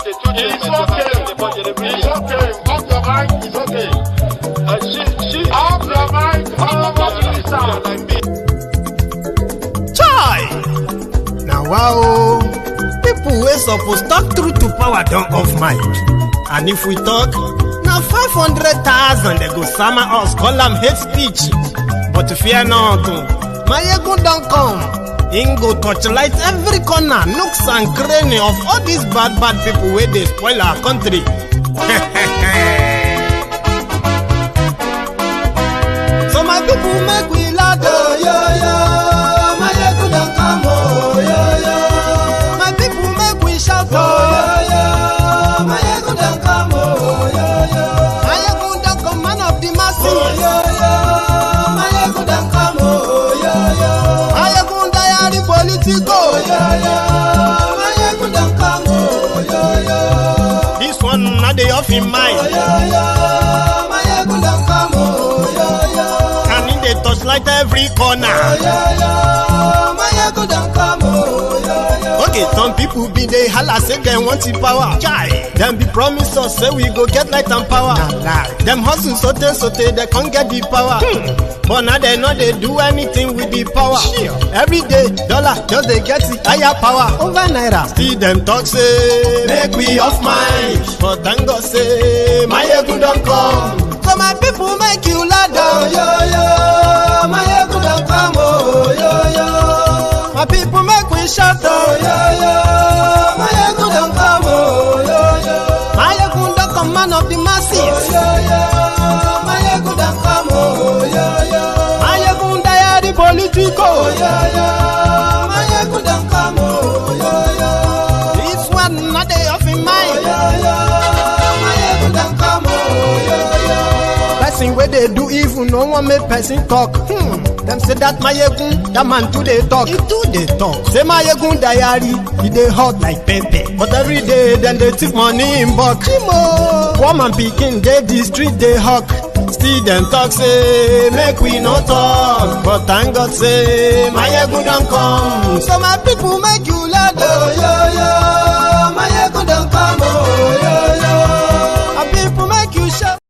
It's okay. Off your mind, it's okay. Off your mind, Chai! Now wow, people wey suppose talk through to power don't off mic. And if we talk, now 500,000 they go summer us, call them hate speech. But fear not, Maiyegun don't come. Ingo torchlight every corner, nooks and cranny of all these bad people where they spoil our country. So my people make we loud, oh yo yo. Maiyegun don't come, oh yo yo. My people make we shout, oh yo yo. Maiyegun don't come, oh yo yo. Maiyegun don't come, man of the masses, oh yo yo. Maiyegun don't come, oh yo yo. Maiyegun diary politico, oh yo yo. Maiyegun don't come, oh yo yo. This one not the off in mind, oh yo yo. Maiyegun don't come, oh yo yo. And in the touchlight every corner, oh yo yo. Maiyegun don't come, oh yo yo. Okay, some people be they holla say they want the power. Chai, them be promise us say we go get light and power. Them hustle sote they can't get the power. But now they know they do anything with the power. Every day, dollar just they get the higher power over naira. See them talk say make we off mind, but thank God say Maiyegun don't come. So my people make you loud, oh yo yo. Maiyegun don't come, oh yo yo. My people make we shout, oh yo yo. Maiyegun don't come, oh yo yo. Maiyegun don't come, man of the masses, oh yo yo. Maiyegun don't come, oh yo yo. Maiyegun diary politico, oh yo yo. Maiyegun don't come, oh yo yo. This one not they off in mind, oh yo yo. Maiyegun don't come, oh yo yo. Person where they do evil, no one make person talk. Them say that Maiyegun, that man too they talk. He too they talk. Say Maiyegun diary, he they hot like pepper. But every day then they take money in bulk. Woman picking they the street they hawk. Still them talk say make we no talk. But thank God say Maiyegun don't come. So my people make you loud, oh yo yo. Maiyegun don't come, oh yo yo. My people make you shout.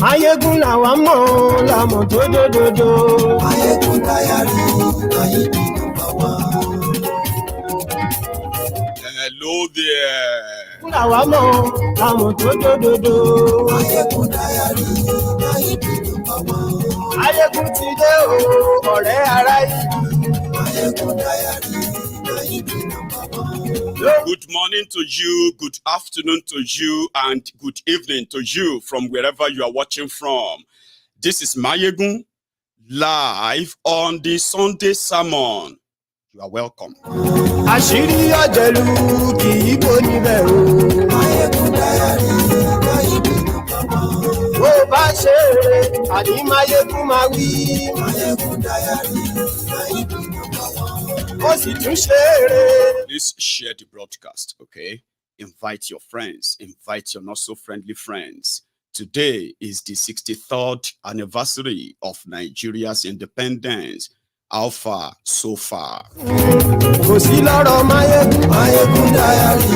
Maiyegun làwa mọ̀ làmọ̀ tó dòdòdò. Maiyegun diary, Maiyegun number one. Hello there. Làwa mọ̀ làmọ̀ tó dòdòdò. Maiyegun diary, Maiyegun number one. Maiyegun ti dé o, ọ̀rẹ́ ará ìlú. Maiyegun diary, Maiyegun number one. Good morning to you, good afternoon to you, and good evening to you from wherever you are watching from. This is Maiyegun live on the Sunday sermon. You are welcome. Àṣírí ọ̀jẹ̀lú kì í bò níbẹ̀ o. Maiyegun diary, Maiyegun number one. Bó bá ṣe eré, àní Maiyegun máa wí. Maiyegun diary, Maiyegun number one. Ó sì tún ṣe eré. Please share the broadcast, okay? Invite your friends, invite your not so friendly friends. Today is the 63rd anniversary of Nigeria's independence. How far, so far? Kò sí lọ́rọ̀ Maiyegun. Maiyegun diary,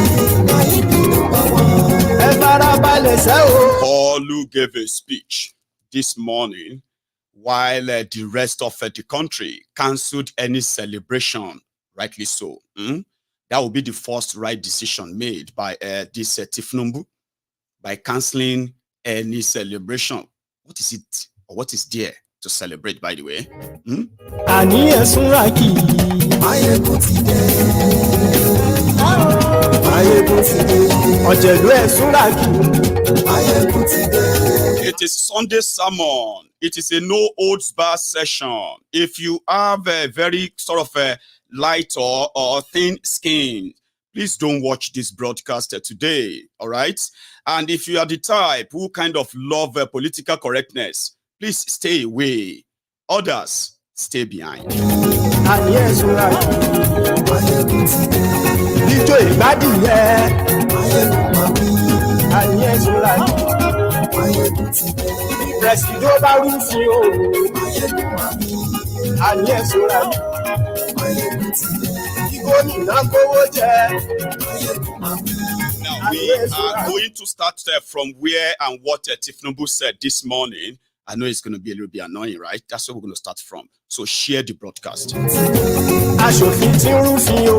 Maiyegun number one. Ẹ farabalẹ̀ sẹ́ o. Paul gave a speech this morning while the rest of the country cancelled any celebration, rightly so. That will be the first right decision made by this Tifnumbu, by cancelling any celebration. What is it, or what is there to celebrate, by the way? Àní ẹ̀sùn ràkì. Maiyegun ti dé. Maiyegun ti dé. Ọ̀jẹ̀lú ẹ̀sùn ràkì. Maiyegun ti dé. It is Sunday sermon. It is a no holds barred session. If you have a very sort of a light or thin skin, please don't watch this broadcast today, all right? And if you are the type who kind of love political correctness, please stay away. Others, stay behind. Àní ẹ̀sùn ràkì. Maiyegun ti dé. Ijó ìgbádìí yẹ. Maiyegun máa ayé sora presido bá rúfin o ayé sora gómìnà kówó jẹ. Now, we are going to start from where and what Tifnubu said this morning. I know it's going to be a little bit annoying, right? That's where we're going to start from. So share the broadcast. Aṣòfin tí ń rúfin o,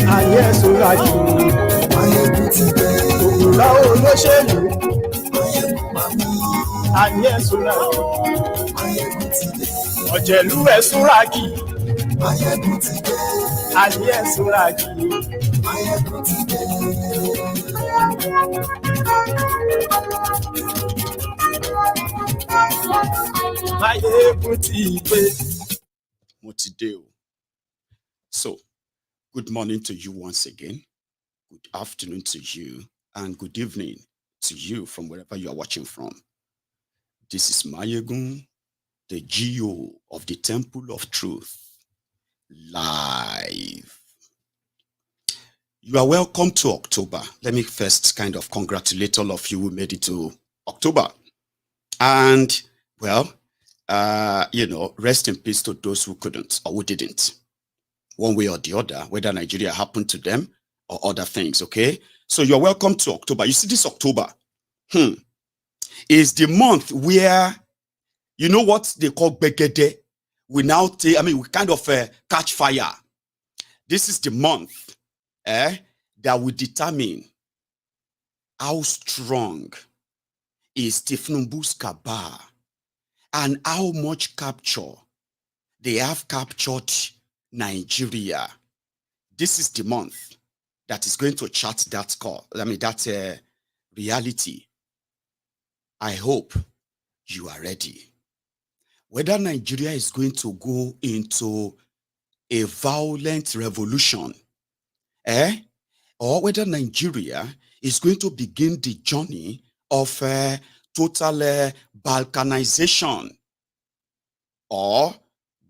ayé sora jù, òkúra olóṣèlú, ayé sora jù, ọ̀jẹ̀lú ẹ̀ sora jù, ayé sora jù. Maiyegun ti dé. Mo ti dé o. So, good morning to you once again. Good afternoon to you. And good evening to you from wherever you are watching from. This is Maiyegun, the GO of the Temple of Truth, live. You are welcome to October. Let me first kind of congratulate all of you who made it to October. And, well, rest in peace to those who couldn't or who didn't. One way or the other, whether Nigeria happened to them or other things, okay? So you're welcome to October. You see, this October is the month where, you know what they call Begede? We now take, we kind of catch fire. This is the month that will determine how strong is Tifnubu's cabal and how much capture they have captured Nigeria. This is the month that is going to chart that call. That reality. I hope you are ready. Whether Nigeria is going to go into a violent revolution, or whether Nigeria is going to begin the journey of total balkanization, or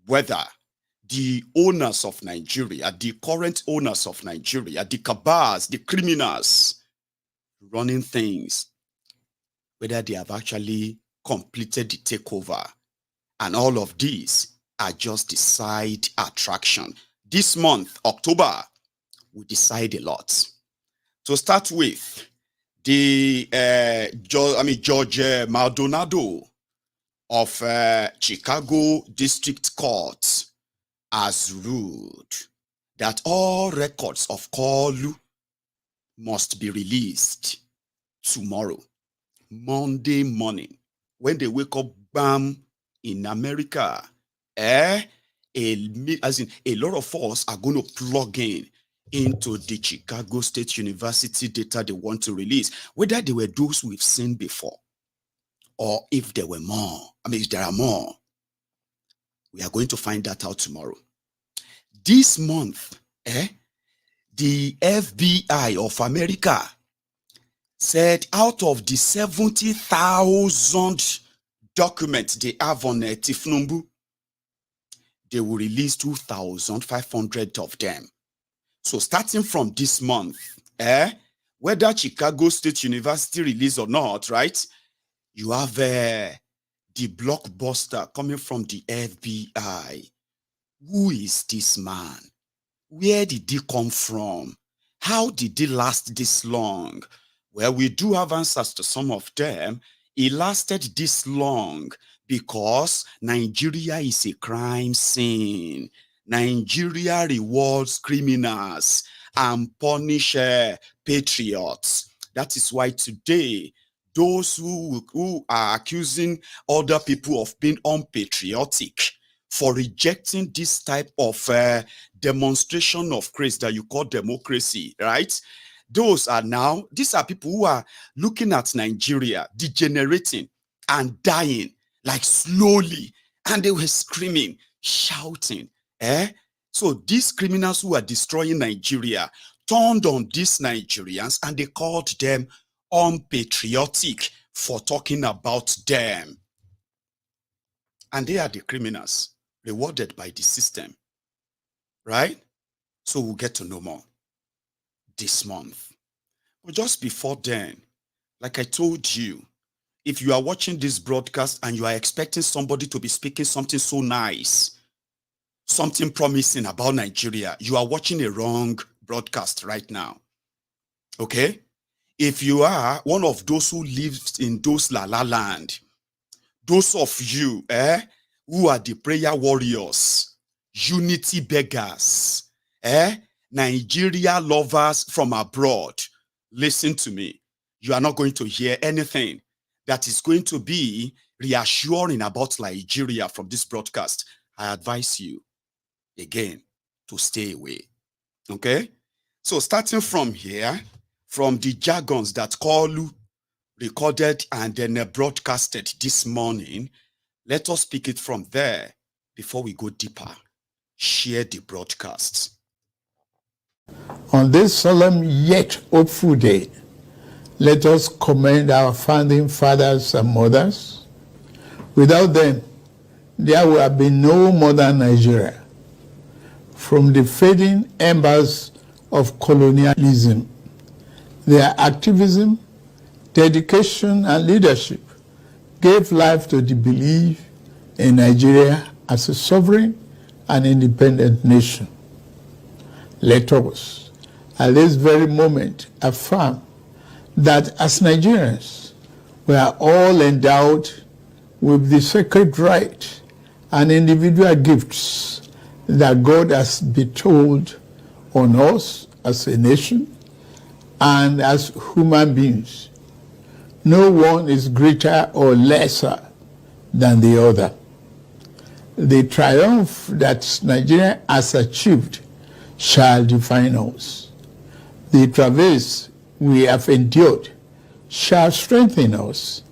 whether the owners of Nigeria, the current owners of Nigeria, the cabals, the criminals running things, whether they have actually completed the takeover. And all of these are just the side attraction. This month, October, we decide a lot. To start with, the Judge Maldonado of Chicago District Court has ruled that all records of Kolu must be released tomorrow, Monday morning, when they wake up, bam, in America. As in, a lot of us are going to plug in into the Chicago State University data they want to release, whether they were those we've seen before, or if there were more. If there are more, we are going to find that out tomorrow. This month, the FBI of America said out of the 70,000 documents they have on Tifnubu, they will release 2,500 of them. So starting from this month, whether Chicago State University release or not, right? You have the blockbuster coming from the FBI. Who is this man? Where did he come from? How did he last this long? Well, we do have answers to some of them. He lasted this long because Nigeria is a crime scene. Nigeria rewards criminals and punish patriots. That is why today, those who are accusing other people of being unpatriotic for rejecting this type of demonstration of grace that you call democracy, right? These are people who are looking at Nigeria degenerating and dying like slowly, and they were screaming, shouting. So these criminals who are destroying Nigeria turned on these Nigerians and they called them unpatriotic for talking about them. And they are the criminals rewarded by the system, right? So we'll get to know more this month. But just before then, like I told you, if you are watching this broadcast and you are expecting somebody to be speaking something so nice, something promising about Nigeria, you are watching a wrong broadcast right now. Okay? If you are one of those who lives in those la la land, those of you who are the prayer warriors, unity beggars, Nigeria lovers from abroad, listen to me. You are not going to hear anything that is going to be reassuring about Nigeria from this broadcast. I advise you, again, to stay away. Okay? So starting from here, from the jargons that Kalu recorded and then broadcasted this morning, let us pick it from there before we go deeper. Share the broadcasts. On this solemn yet hopeful day, let us commend our founding fathers and mothers. Without them, there would have been no modern Nigeria. From the fading embers of colonialism, their activism, dedication, and leadership gave life to the belief in Nigeria as a sovereign and independent nation. Let us, at this very moment, affirm that as Nigerians, we are all endowed with the sacred right and individual gifts that God has bestowed on us as a nation and as human beings. No one is greater or lesser than the other. The triumph that Nigeria has achieved shall define us. The travails we have endured shall strengthen us,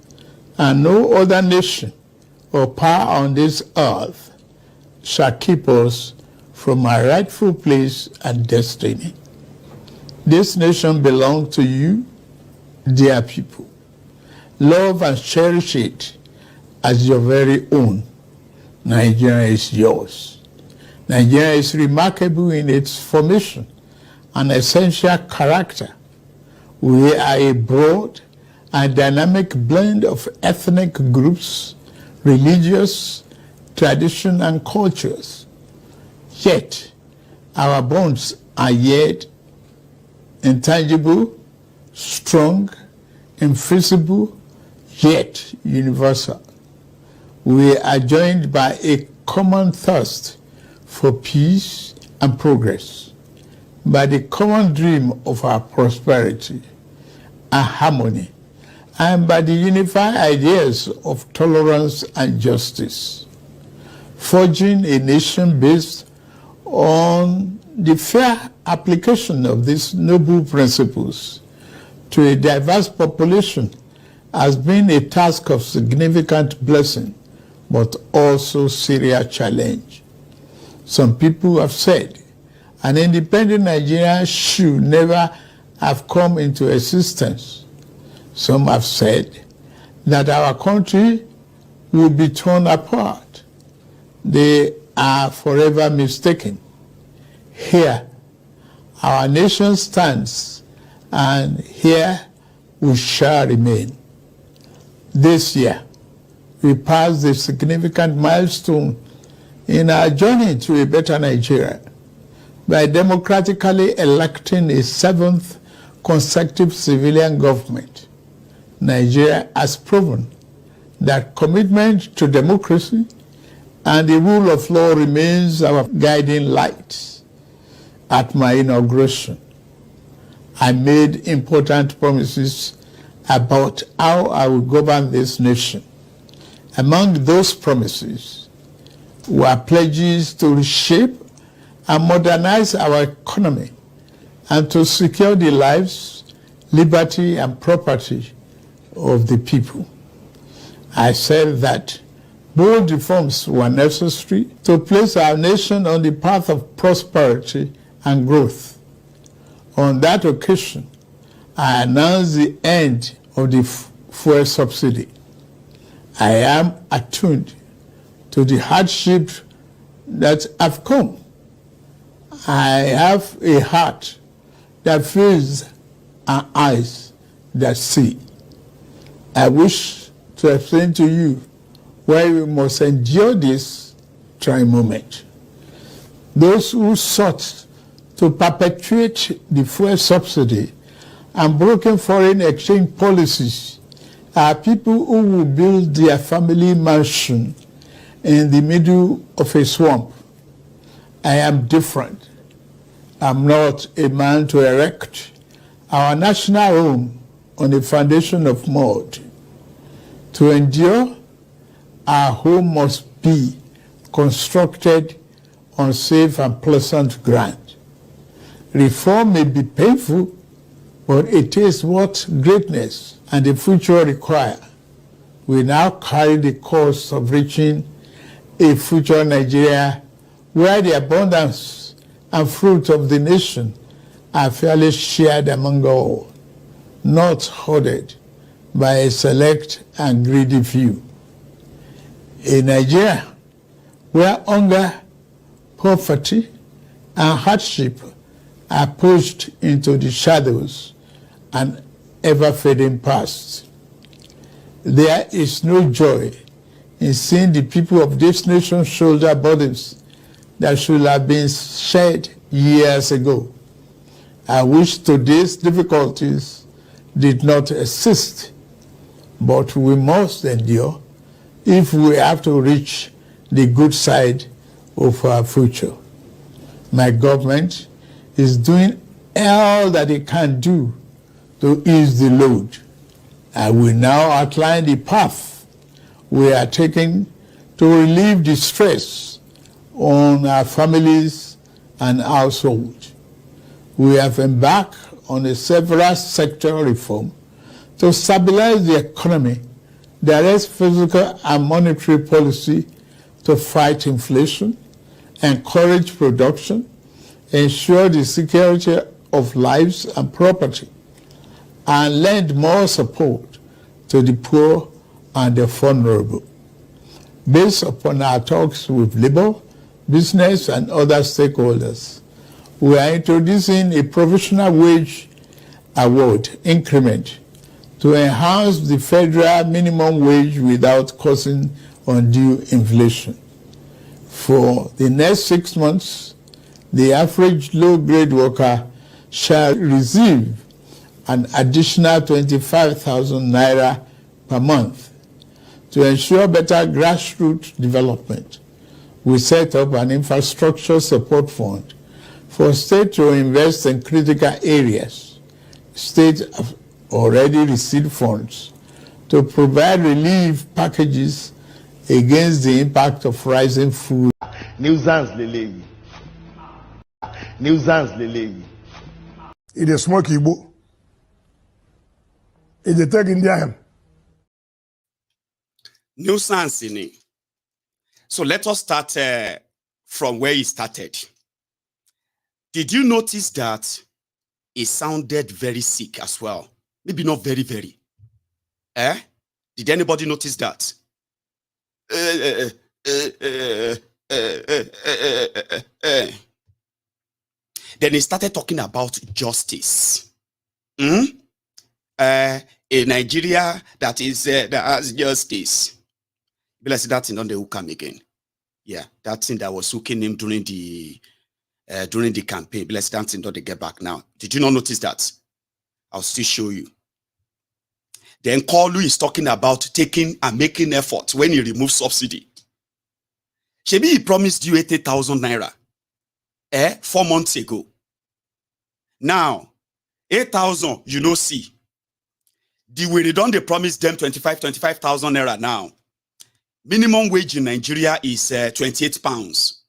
and no other nation or power on this earth shall keep us from our rightful place and destiny. This nation belongs to you, dear people. Love and cherish it as your very own. Nigeria is yours. Nigeria is remarkable in its formation and essential character. We are a broad and dynamic blend of ethnic groups, religious, tradition, and cultures. Yet, our bonds are yet intangible, strong, invisible, yet universal. We are joined by a common thirst for peace and progress, by the common dream of our prosperity and harmony, and by the unified ideas of tolerance and justice, forging a nation based on the fair application of these noble principles to a diverse population has been a task of significant blessing, but also serious challenge. Some people have said an independent Nigeria should never have come into existence. Some have said that our country will be torn apart. They are forever mistaken. Here, our nation stands, and here we shall remain. This year, we passed a significant milestone in our journey to a better Nigeria by democratically electing a 7th consecutive civilian government. Nigeria has proven that commitment to democracy and the rule of law remains our guiding light. At my inauguration, I made important promises about how I will govern this nation. Among those promises were pledges to reshape and modernize our economy and to secure the lives, liberty, and property of the people. I said that bold reforms were necessary to place our nation on the path of prosperity and growth. On that occasion, I announced the end of the fuel subsidy. I am attuned to the hardship that have come. I have a heart that feels and eyes that see. I wish to explain to you why we must endure this trying moment. Those who sought to perpetuate the fuel subsidy and broken foreign exchange policies are people who will build their family mansion in the middle of a swamp. I am different. I'm not a man to erect our national home on a foundation of mud. To endure, our home must be constructed on safe and pleasant ground. Reform may be painful, but it is what greatness and the future require. We now carry the cost of reaching a future Nigeria where the abundance and fruit of the nation are fairly shared among all, not hoarded by a select and greedy few. A Nigeria where hunger, poverty, and hardship are pushed into the shadows and ever-fading past. There is no joy in seeing the people of this nation shoulder burdens that should have been shed years ago. I wish today's difficulties did not exist, but we must endure if we have to reach the good side of our future. My government is doing all that it can do to ease the load. I will now outline the path we are taking to relieve the stress on our families and households. We have embarked on a several sector reform to stabilize the economy, direct physical and monetary policy to fight inflation, encourage production, ensure the security of lives and property, and lend more support to the poor and the vulnerable. Based upon our talks with labor, business, and other stakeholders, we are introducing a provisional wage award increment to enhance the federal minimum wage without causing undue inflation. For the next 6 months, the average low-grade worker shall receive an additional 25,000 naira per month. To ensure better grassroots development, we set up an infrastructure support fund for states to invest in critical areas. States have already received funds to provide relief packages against the impact of rising food. Nuisance lele. Nuisance lele. It is smoke Igbo. It is take Indian. Nuisance in it. So let us start from where he started. Did you notice that it sounded very sick as well? Maybe not very, very. Did anybody notice that? Then he started talking about justice. A Nigeria that has justice. Bless that thing on the come again. Yeah, that thing that was hooking him during the campaign. Bless that thing don't they get back now. Did you not notice that? I'll still show you. Then Kalu is talking about taking and making effort when he removes subsidy. Shebi he promised you 80,000 naira 4 months ago. Now, 8,000 you know see. The way they done they promised them 25,000 naira now. Minimum wage in Nigeria is 28 pounds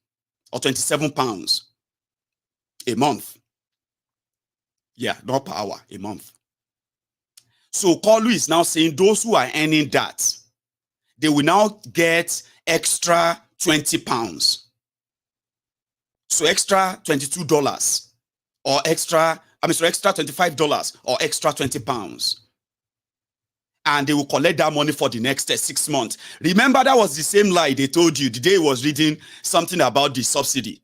or 27 pounds a month. Yeah, not per hour, a month. So Kalu is now saying those who are earning that, they will now get extra 20 pounds. So extra $22 or extra $25 or extra 20 pounds. And they will collect that money for the next 6 months. Remember, that was the same lie they told you the day he was reading something about the subsidy.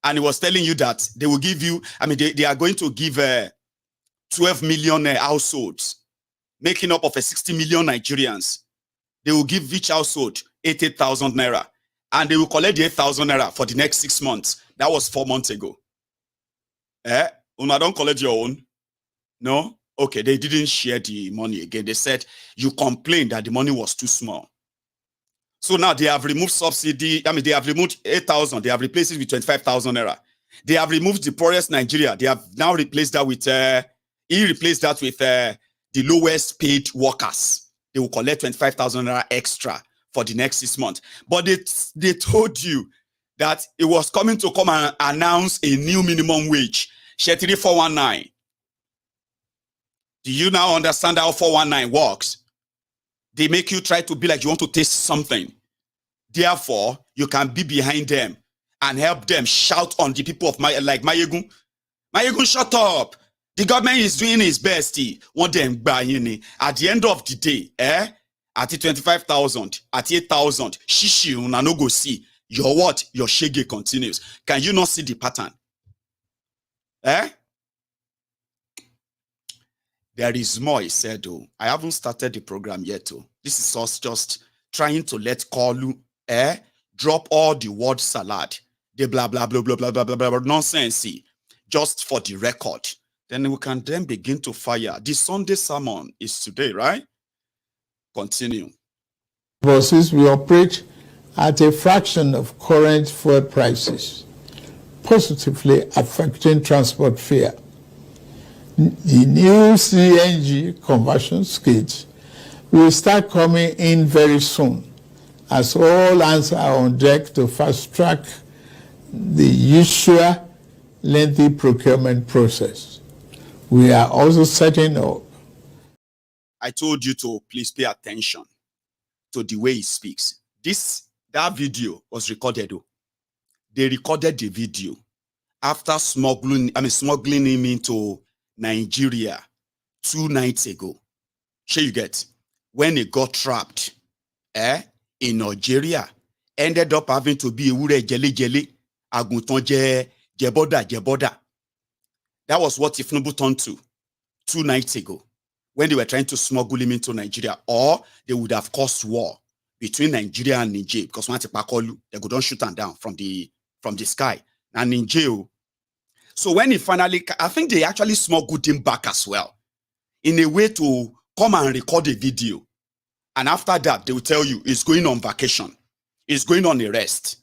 And he was telling you that they will give you, they are going to give 12 million households, making up of a 60 million Nigerians. They will give each household 88,000 naira, and they will collect the 8,000 naira for the next 6 months. That was 4 months ago. Una don't collect your own? No? Okay, they didn't share the money again. They said you complained that the money was too small. So now they have removed subsidy. I mean, they have removed 8,000. They have replaced it with 25,000 naira. They have removed the poorest Nigeria. They have now replaced that with, he replaced that with the lowest paid workers. They will collect 25,000 naira extra for the next 6 months. But they told you that it was coming to come and announce a new minimum wage. Shetiri 419. Do you now understand how 419 works? They make you try to be like you want to taste something. Therefore, you can be behind them and help them shout on the people of like Maiyegun. Maiyegun, shut up. The government is doing its best. Want them at the end of the day, at 25,000, at 8,000, shishi una no go see. Your what? Your shege continues. Can you not see the pattern? There is more, he said, though. I haven't started the program yet, though. This is us just trying to let Kalu drop all the word salad, the blah, blah, blah, blah, blah, blah, blah, blah, nonsense, just for the record. Then we can then begin to fire. The Sunday sermon is today, right? Continue. Buses will operate at a fraction of current fuel prices, positively affecting transport fare. The new CNG conversion kits will start coming in very soon, as all hands are on deck to fast-track the usual lengthy procurement process. We are also setting up. I told you to please pay attention to the way he speaks. That video was recorded. They recorded the video after smuggling him into Nigeria 2 nights ago. Sure you get, when he got trapped in Nigeria, ended up having to be a jelly agunton jeboda. That was what Ifnubu turned to 2 nights ago when they were trying to smuggle him into Nigeria, or they would have caused war between Nigeria and Niger, because once they could not shoot him down from the sky. And Niger. So when he finally, I think they actually smuggled him back as well, in a way to come and record a video. And after that, they will tell you he's going on vacation. He's going on a rest.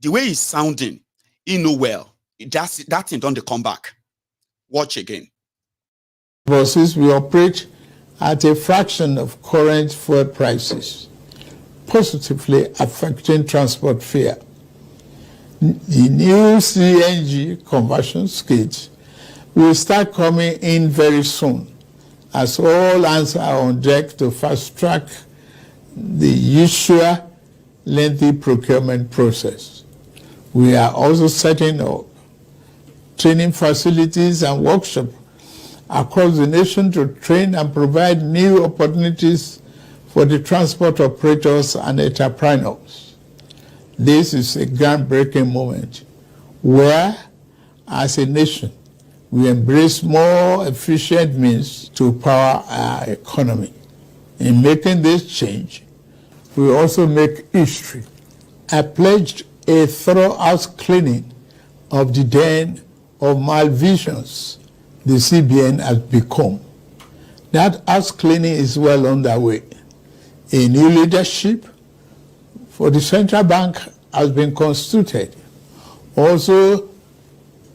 The way he's sounding, he know well. That thing don't come back. Watch again. Buses will operate at a fraction of current fuel prices, positively affecting transport fare. The new CNG conversion kits will start coming in very soon, as all hands are on deck to fast-track the usual lengthy procurement process. We are also setting up training facilities and workshops across the nation to train and provide new opportunities for the transport operators and entrepreneurs. This is a groundbreaking moment where, as a nation, we embrace more efficient means to power our economy. In making this change, we also make history. I pledged a thorough house cleaning of the den of malvisions the CBN has become. That house cleaning is well underway. A new leadership for the central bank has been constituted. Also,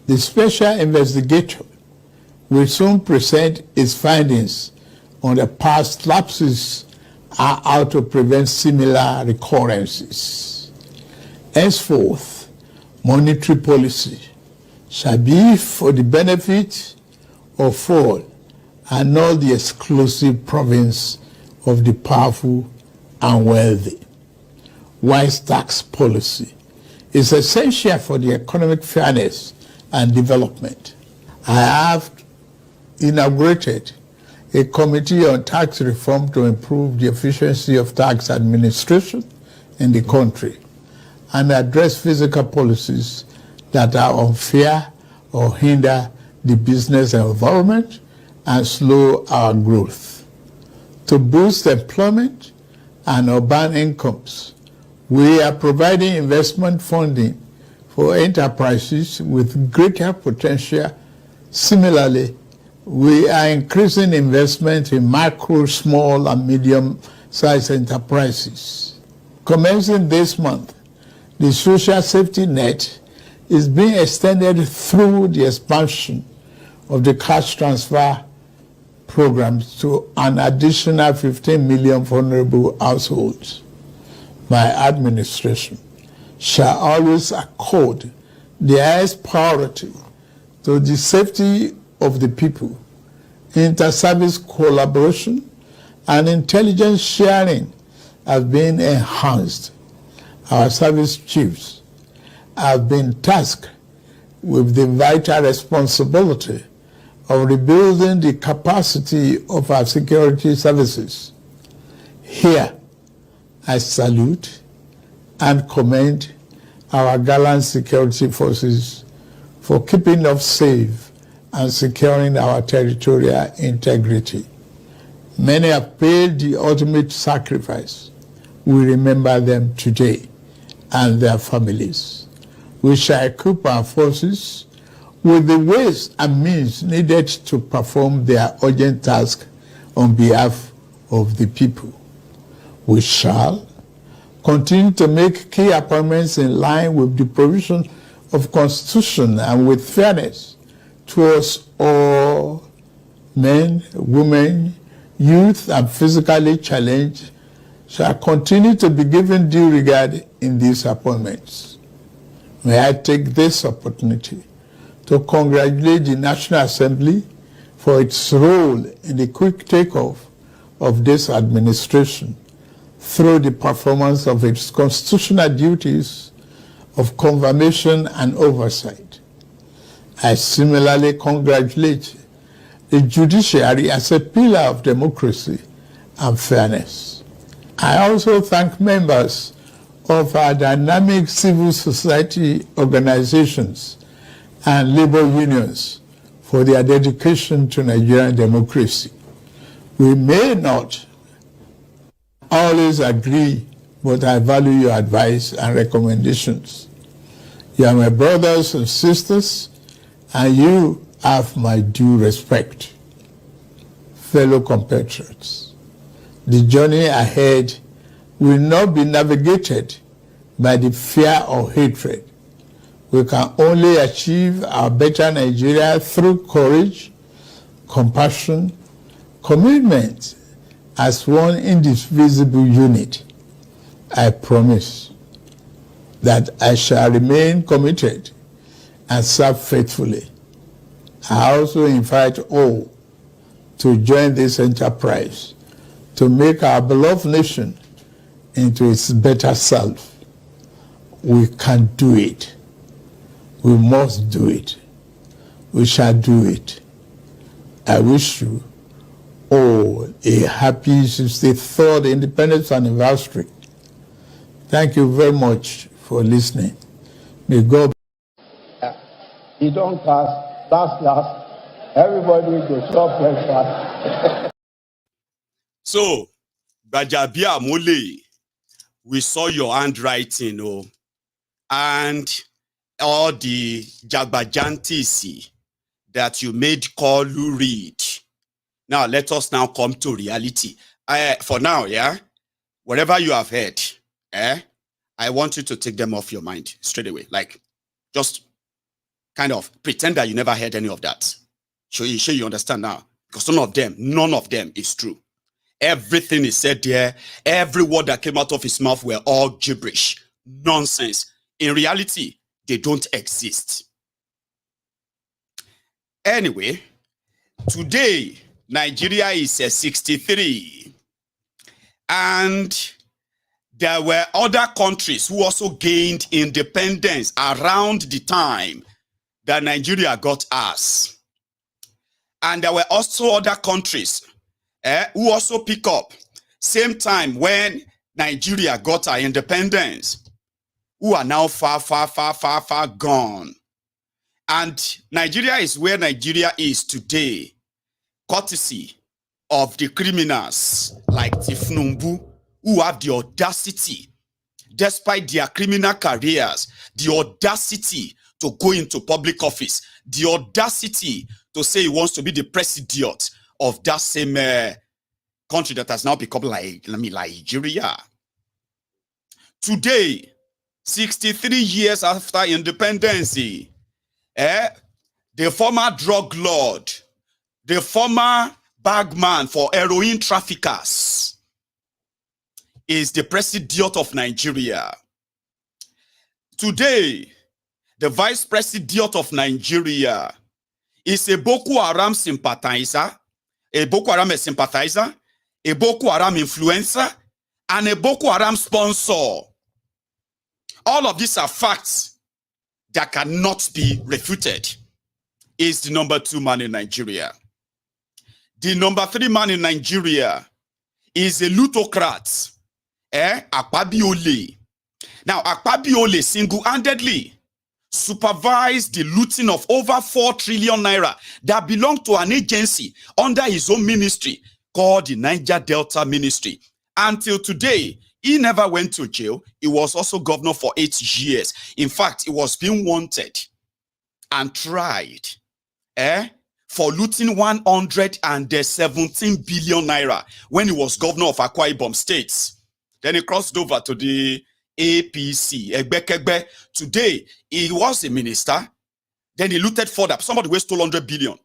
the special investigator will soon present its findings on the past lapses and how to prevent similar recurrences. Henceforth, monetary policy shall be for the benefit of all and not the exclusive province of the powerful and wealthy. Wise tax policy is essential for the economic fairness and development. I have inaugurated a committee on tax reform to improve the efficiency of tax administration in the country and address fiscal policies that are unfair or hinder the business environment and slow our growth. To boost employment and urban incomes, we are providing investment funding for enterprises with greater potential. Similarly, we are increasing investment in micro, small, and medium-sized enterprises. Commencing this month, the social safety net is being extended through the expansion of the cash transfer programs to an additional 15 million vulnerable households. My administration shall always accord the highest priority to the safety of the people. Inter-service collaboration and intelligence sharing have been enhanced. Our service chiefs have been tasked with the vital responsibility of rebuilding the capacity of our security services. Here, I salute and commend our gallant security forces for keeping us safe and securing our territorial integrity. Many have paid the ultimate sacrifice. We remember them today and their families. We shall equip our forces with the ways and means needed to perform their urgent task on behalf of the people. We shall continue to make key appointments in line with the provisions of Constitution and with fairness towards all men, women, youth, and physically challenged shall continue to be given due regard in these appointments. May I take this opportunity to congratulate the National Assembly for its role in the quick takeoff of this administration through the performance of its constitutional duties of confirmation and oversight. I similarly congratulate the Judiciary as a pillar of democracy and fairness. I also thank members of our dynamic civil society organizations and labor unions for their dedication to Nigerian democracy. We may not always agree, but I value your advice and recommendations. You are my brothers and sisters, and you have my due respect. Fellow compatriots, the journey ahead will not be navigated by the fear or hatred. We can only achieve our better Nigeria through courage, compassion, commitment as one indivisible unit. I promise that I shall remain committed and serve faithfully. I also invite all to join this enterprise to make our beloved nation into its better self. We can do it. We must do it. We shall do it. I wish you all a happy 63rd Independence Anniversary. Thank you very much for listening. May God. You don't pass, last, everybody go chop breakfast. So, Bajabia Mole, we saw your handwriting, and all the Jagbajantis that you made call you read. Now, let us now come to reality. For now, whatever you have heard, I want you to take them off your mind straight away. Like, just kind of pretend that you never heard any of that. Sure you understand now. Because none of them is true. Everything is said there. Every word that came out of his mouth were all gibberish, nonsense. In reality, they don't exist. Anyway, today, Nigeria is 63. And there were other countries who also gained independence around the time that Nigeria got ours. And there were also other countries who also pick up same time when Nigeria got our independence, who are now far gone. And Nigeria is where Nigeria is today courtesy of the criminals like Tifnumbu, who have the audacity, despite their criminal careers, the audacity to go into public office, the audacity to say he wants to be the president of that same country that has now become like Nigeria. Today, 63 years after independence, the former drug lord, the former bagman for heroin traffickers, is the president of Nigeria. Today, the vice president of Nigeria is a Boko Haram sympathizer, a Boko Haram sympathizer, a Boko Haram influencer, and a Boko Haram sponsor. All of these are facts that cannot be refuted. Is the number 2 man in Nigeria. The number 3 man in Nigeria is a lootocrat, Akpabiole. Now, Akpabiole single-handedly supervised the looting of over 4 trillion naira that belonged to an agency under his own ministry called the Niger Delta Ministry. Until today, he never went to jail. He was also governor for 8 years. In fact, he was being wanted and tried for looting 117 billion naira when he was governor of Akwa Ibom State. Then he crossed over to the APC. Today, he was a minister. Then he looted further. Somebody who stole 100 billion.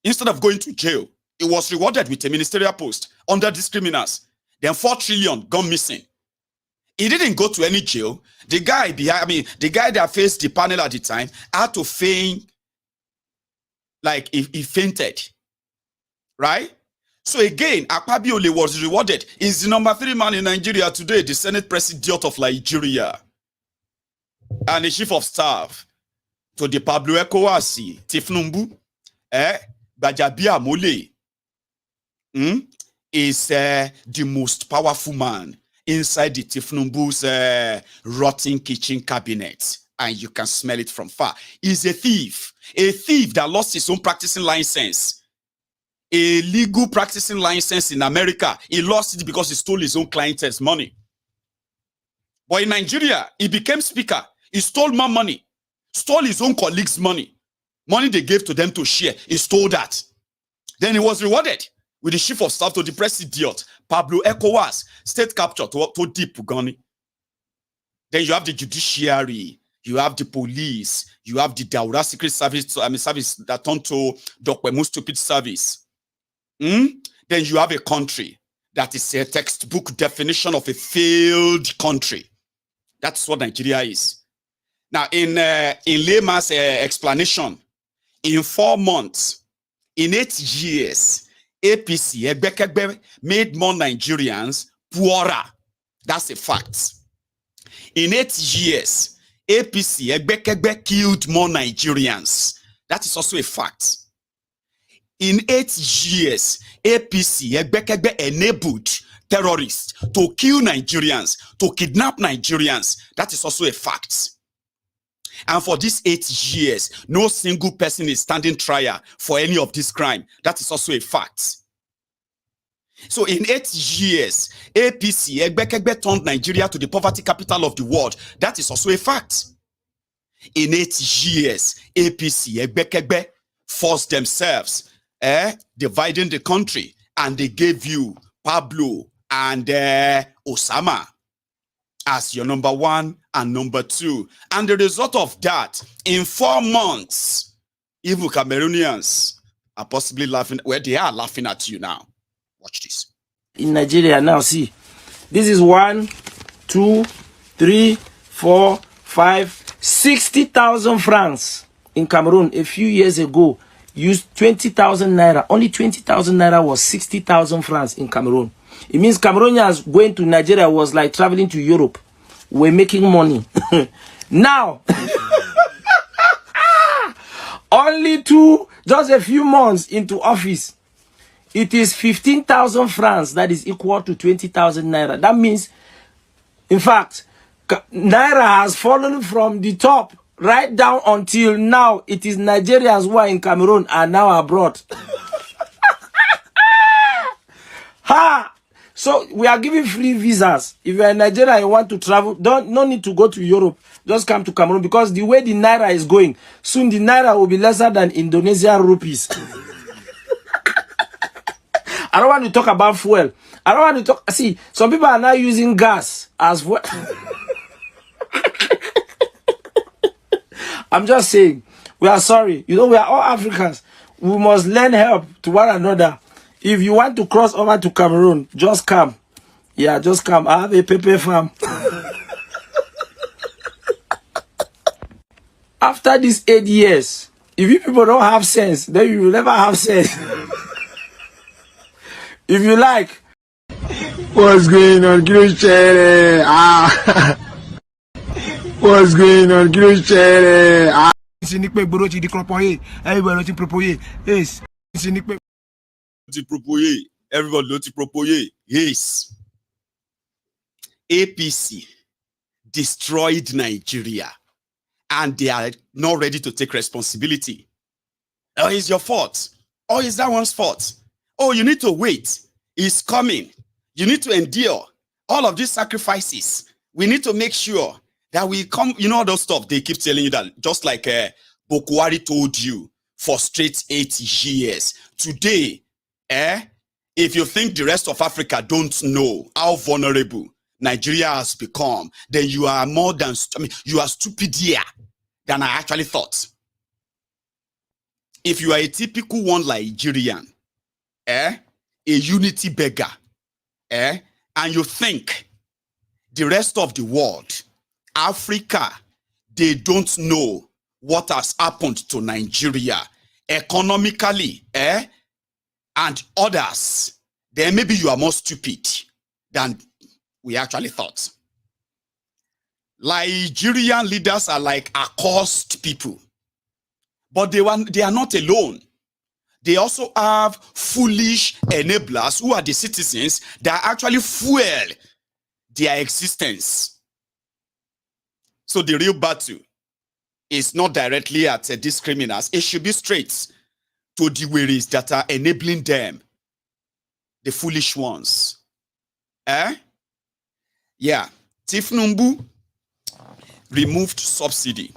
Instead of going to jail, he was rewarded with a ministerial post under these criminals. Then 4 trillion gone missing. He didn't go to any jail. The guy behind, the guy that faced the panel at the time had to feign like he fainted. Right? So again, Akpabiole was rewarded. He's the number 3 man in Nigeria today, the Senate President of Nigeria, and the Chief of Staff to the Pablo Ekowasi, Tifnumbu, Bajabia Mole, is the most powerful man inside the Tifnumbu's rotten kitchen cabinet, and you can smell it from far. He's a thief that lost his own practicing license. A legal practicing license in America. He lost it because he stole his own client's money. But in Nigeria, he became speaker. He stole more money. Stole his own colleagues' money. Money they gave to them to share. He stole that. Then he was rewarded with the chief of staff to the president, Pablo Ekowasi, state capture to deep Pugani. Then you have the judiciary. You have the police. You have the Daura Secret Service, service that turned to Dokwemu stupid service. Then you have a country that is a textbook definition of a failed country. That's what Nigeria is. Now, in layman's explanation, in 4 months, in 8 years, APC made more Nigerians poorer. That's a fact. In 8 years, APC killed more Nigerians. That is also a fact. In 8 years, APC enabled terrorists to kill Nigerians, to kidnap Nigerians. That is also a fact. And for these 8 years, no single person is standing trial for any of this crime. That is also a fact. So in 8 years, APC turned Nigeria to the poverty capital of the world. That is also a fact. In 8 years, APC forced themselves dividing the country, and they gave you Pablo and Osama as your number 1 and number 2. And the result of that, in 4 months, even Cameroonians are possibly laughing. Well, they are laughing at you now. Watch this. In Nigeria now, see, this is 1, 2, 3, 4, 5, 60,000 francs in Cameroon a few years ago. Used 20,000 naira. Only 20,000 naira was 60,000 francs in Cameroon. It means Cameroonians going to Nigeria was like traveling to Europe. We're making money. Now, only just a few months into office, it is 15,000 francs that is equal to 20,000 naira. That means, in fact, naira has fallen from the top right down until now. It is Nigerians who are in Cameroon and now abroad. So we are giving free visas. If you're in Nigeria and you want to travel, no need to go to Europe. Just come to Cameroon, because the way the Naira is going, soon the Naira will be lesser than Indonesian rupees. I don't want to talk about fuel. I don't want to talk. See, some people are now using gas as fuel. I'm just saying, we are sorry. You know, we are all Africans. We must lend help to one another. If you want to cross over to Cameroon, just come. Yeah, just come. I have a pepper farm. After these 8 years, if you people don't have sense, then you will never have sense. If you like. What's going on, Judiciary? What's going on, Judiciary? Everybody to propose. Yes. APC destroyed Nigeria, and they are not ready to take responsibility. Oh, it's your fault. Oh, it's that one's fault. Oh, you need to wait. It's coming. You need to endure all of these sacrifices. We need to make sure that we come, you know, all those stuff they keep telling you, that just like Bokoharam told you for straight 8 years. Today, if you think the rest of Africa don't know how vulnerable Nigeria has become, then you are more than, you are stupider than I actually thought. If you are a typical one Nigerian, a unity beggar, and you think the rest of the world, Africa, they don't know what has happened to Nigeria economically, and others, then maybe you are more stupid than we actually thought. Nigerian leaders are like accursed people, but they are not alone. They also have foolish enablers who are the citizens that actually fuel their existence. So the real battle is not directly at these criminals. It should be straight to the ways that are enabling them, the foolish ones. Yeah. Tifnumbu removed subsidy,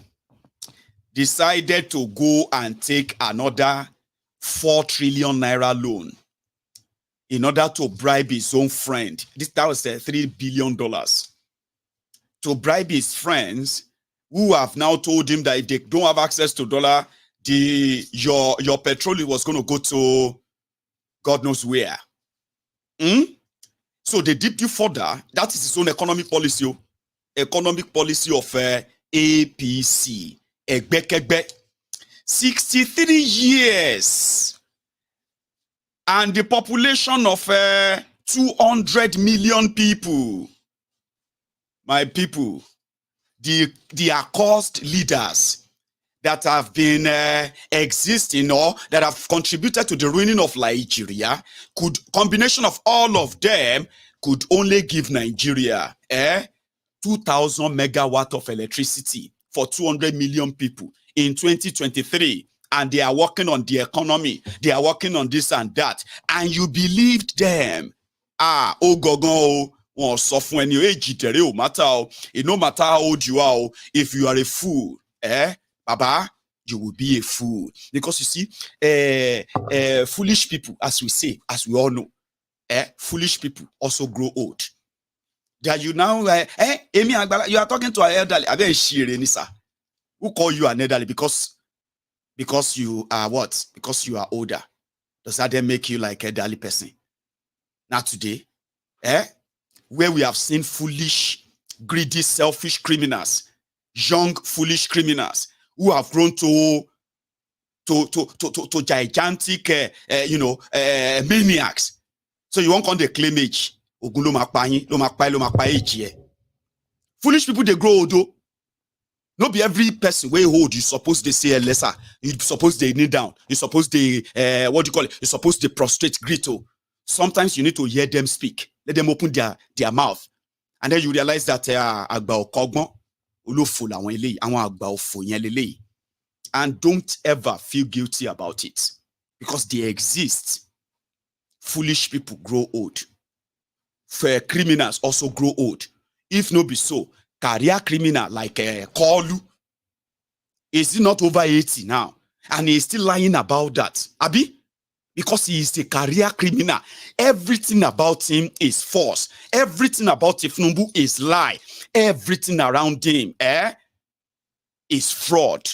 decided to go and take another 4 trillion naira loan in order to bribe his own friend. That was $3 billion. To bribe his friends who have now told him that if they don't have access to dollar, your petrol was going to go to God knows where. So they dipped you further. That is his own economic policy. Economic policy of APC. 63 years. And the population of 200 million people. My people, the accursed leaders that have been existing or that have contributed to the ruining of Nigeria, combination of all of them could only give Nigeria 2,000 megawatt of electricity for 200 million people in 2023. And they are working on the economy. They are working on this and that. And you believed them. Oh, gogo. No matter how old you are, if you are a fool, Baba, you will be a fool. Because you see, foolish people, as we say, as we all know, foolish people also grow old. That you now, you are talking to an elderly. I bet who call you an elderly because you are what? Because you are older. Does that then make you like an elderly person? Now today, where we have seen foolish, greedy, selfish criminals, young, foolish criminals who have grown to gigantic, maniacs. So you won't call the claim age. Foolish people, they grow old. Not be every person where you hold, you suppose they say lesser. You suppose they kneel down. You suppose they, what do you call it? You suppose they prostrate, grito. Sometimes you need to hear them speak. Let them open their mouth. And then you realize that and don't ever feel guilty about it. Because they exist. Foolish people grow old. for criminals also grow old. If no be so, career criminal like Kolu, is he not over 80 now? And he's still lying about that. Abi? Because he is a career criminal. Everything about him is false. Everything about Ifnumbu is lie. Everything around him is fraud.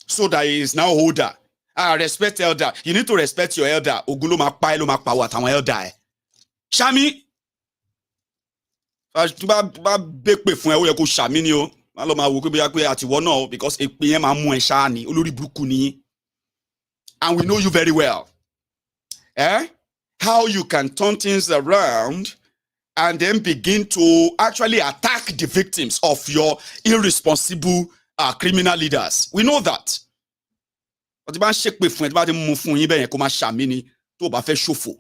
So that he is now older. I respect elder. You need to respect your elder. Ogulo makpa elo makpa wat àwọn elder. Shami. Tu ba bekpe fún ẹ ó yẹ kó shami ni o. Ma lo ma wo pé bóyá pé àtiwọ náà because èpè yẹn máa mú ẹ ṣá ni. Olórí burúkú ni. And we know you very well. How you can turn things around and then begin to actually attack the victims of your irresponsible criminal leaders. We know that. But the man shake me fún ẹ, bá ti mú fún yín bẹ́ẹ̀ yẹn kó má ṣàmì ni tó bá fẹ́ ṣòfò.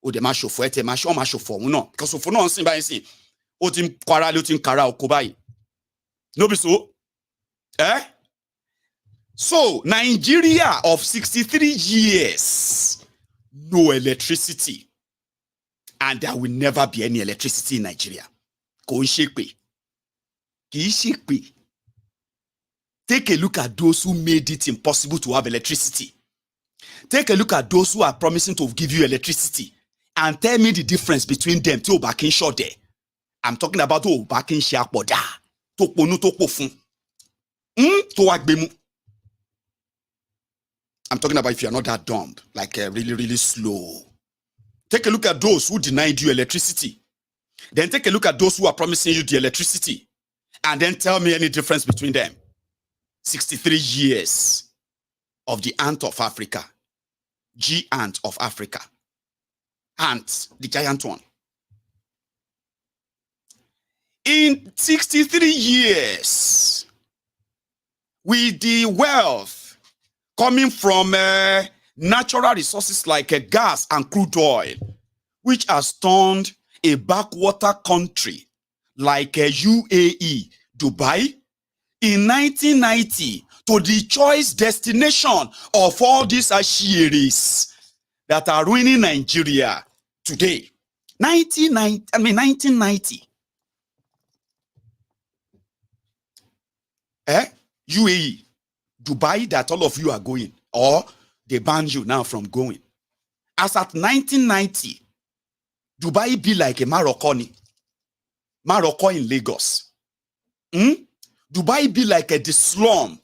Ó dẹ̀ má ṣòfò ẹ tẹ̀ má ṣòfò òun náà. Because òfò náà ń sìn báyìí sìn. Ó ti ń kwara lé ó ti ń kara oko báyìí. No be so? So, Nigeria of 63 years, no electricity. And there will never be any electricity in Nigeria. Kò ń ṣe pé. Kì í ṣe pé. Take a look at those who made it impossible to have electricity. Take a look at those who are promising to give you electricity. And tell me the difference between them. Tí o bá kí ń ṣọdẹ. I'm talking about tó o bá kí ń ṣe àpọ̀dà. Tó ponú tó pò fún. Tó wá gbé mú. I'm talking about if you're not that dumb, like really, really slow. Take a look at those who denied you electricity. Then take a look at those who are promising you the electricity. And then tell me any difference between them. 63 years of the ant of Africa. G-ant of Africa. Ant, the giant one. In 63 years, with the wealth coming from natural resources like gas and crude oil, which has turned a backwater country like UAE, Dubai, in 1990 to the choice destination of all these asheris that are ruining Nigeria today. 1990. UAE, Dubai, that all of you are going, or they ban you now from going. As at 1990, Dubai be like a Morocco in Lagos. Dubai be like the slum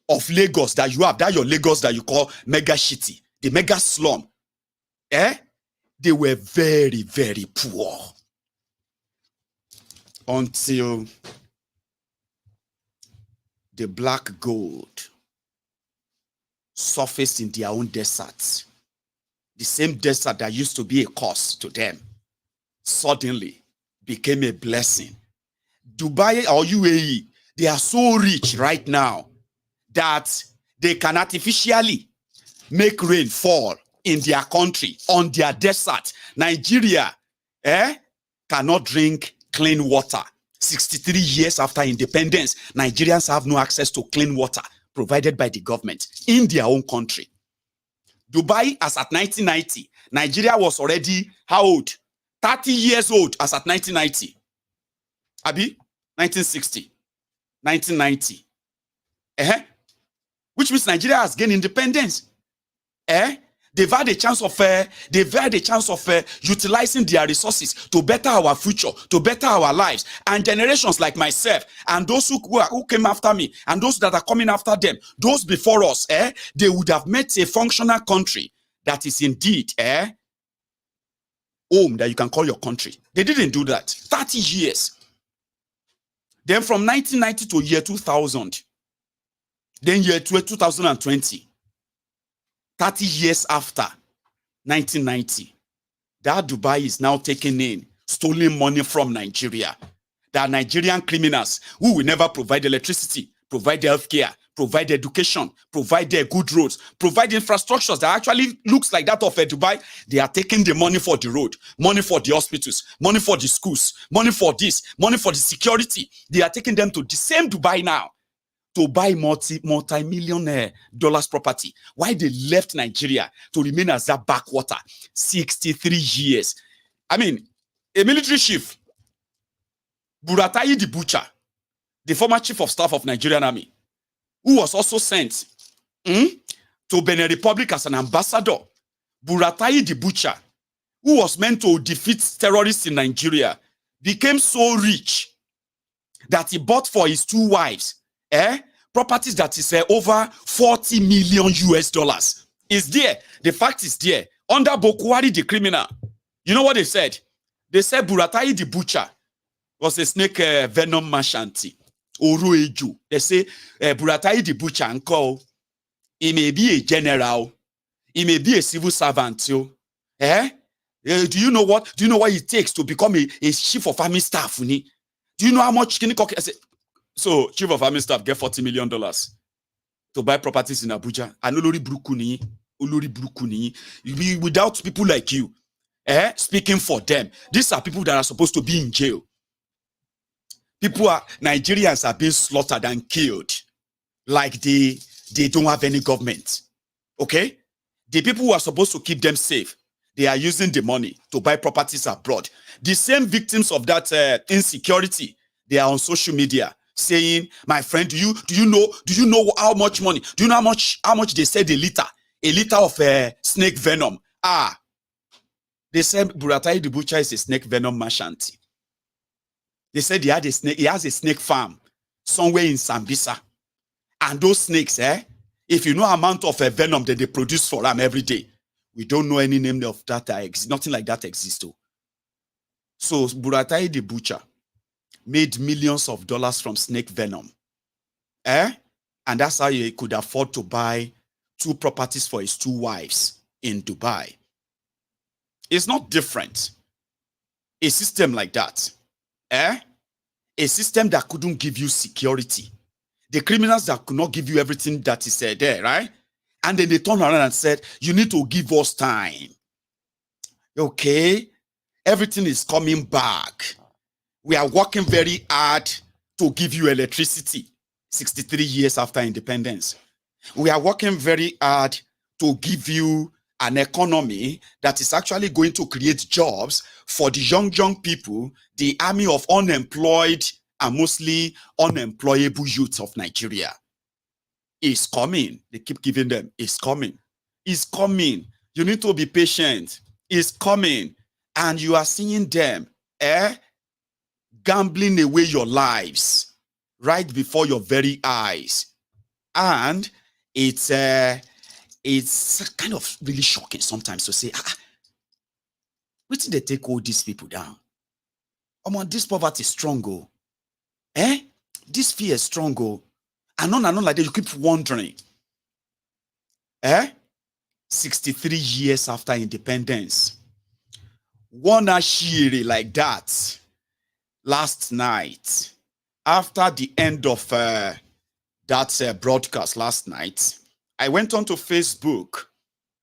of Lagos that you have, that your Lagos that you call mega city, the mega slum. They were very, very poor until the black gold surfaced in their own deserts. The same desert that used to be a curse to them suddenly became a blessing. Dubai or UAE, they are so rich right now that they can artificially make rain fall in their country, on their desert. Nigeria cannot drink clean water. 63 years after independence, Nigerians have no access to clean water provided by the government in their own country. Dubai, as at 1990, Nigeria was already how old? 30 years old as at 1990. Abi? 1960. 1990. Which means Nigeria has gained independence. They've had a chance of utilizing their resources to better our future, to better our lives. And generations like myself and those who came after me and those that are coming after them, those before us, they would have met a functional country that is indeed home that you can call your country. They didn't do that. 30 years. Then from 1990 to year 2000, then year 2020, 30 years after 1990, that Dubai is now taking in stolen money from Nigeria. There are Nigerian criminals who will never provide electricity, provide healthcare, provide education, provide good roads, provide infrastructures that actually looks like that of Dubai. They are taking the money for the road, money for the hospitals, money for the schools, money for this, money for the security. They are taking them to the same Dubai now to buy multi-million dollars property. Why they left Nigeria to remain as that backwater 63 years. I mean, A military chief, Buratai the Butcher, the former chief of staff of Nigerian Army, who was also sent to Benin Republic as an ambassador. Buratai the Butcher, who was meant to defeat terrorists in Nigeria, became so rich that he bought for his 2 wives properties that is over 40 million US dollars. Is there. The fact is there. Under Bokoharam, the criminal. You know what they said? They said Buratai the Butcher was a snake venom merchant. Orueju. They say Buratai the Butcher uncle. He may be a general. He may be a civil servant. Do you know what? Do you know what it takes to become a chief of army staff? Do you know how much can you say? So chief of army staff get $40 million to buy properties in Abuja. And Olori Brukuni, without people like you speaking for them. These are people that are supposed to be in jail. Nigerians are being slaughtered and killed like they don't have any government. Okay? The people who are supposed to keep them safe, they are using the money to buy properties abroad. The same victims of that insecurity, they are on social media saying, "My friend, do you know how much money? Do you know how much they said a liter of snake venom?" They said Buratai the Butcher is a snake venom merchant. They said he has a snake farm somewhere in Sambisa. And those snakes, if you know amount of venom that they produce for them every day, we don't know any name of that. Nothing like that exists. So Buratai the Butcher made millions of dollars from snake venom. And that's how he could afford to buy 2 properties for his 2 wives in Dubai. It's not different. A system like that. A system that couldn't give you security. The criminals that could not give you everything that is there, right? And then they turned around and said, "You need to give us time." Okay? Everything is coming back. We are working very hard to give you electricity 63 years after independence. We are working very hard to give you an economy that is actually going to create jobs for the young people, the army of unemployed and mostly unemployable youths of Nigeria. It's coming. They keep giving them. It's coming. It's coming. You need to be patient. It's coming. And you are seeing them gambling away your lives right before your very eyes. And it's kind of really shocking sometimes to say, wait till they take all these people down. This poverty is strong. This fear is strong. And on like that, you keep wondering. 63 years after independence. One ashiri like that. Last night, after the end of that broadcast last night, I went onto Facebook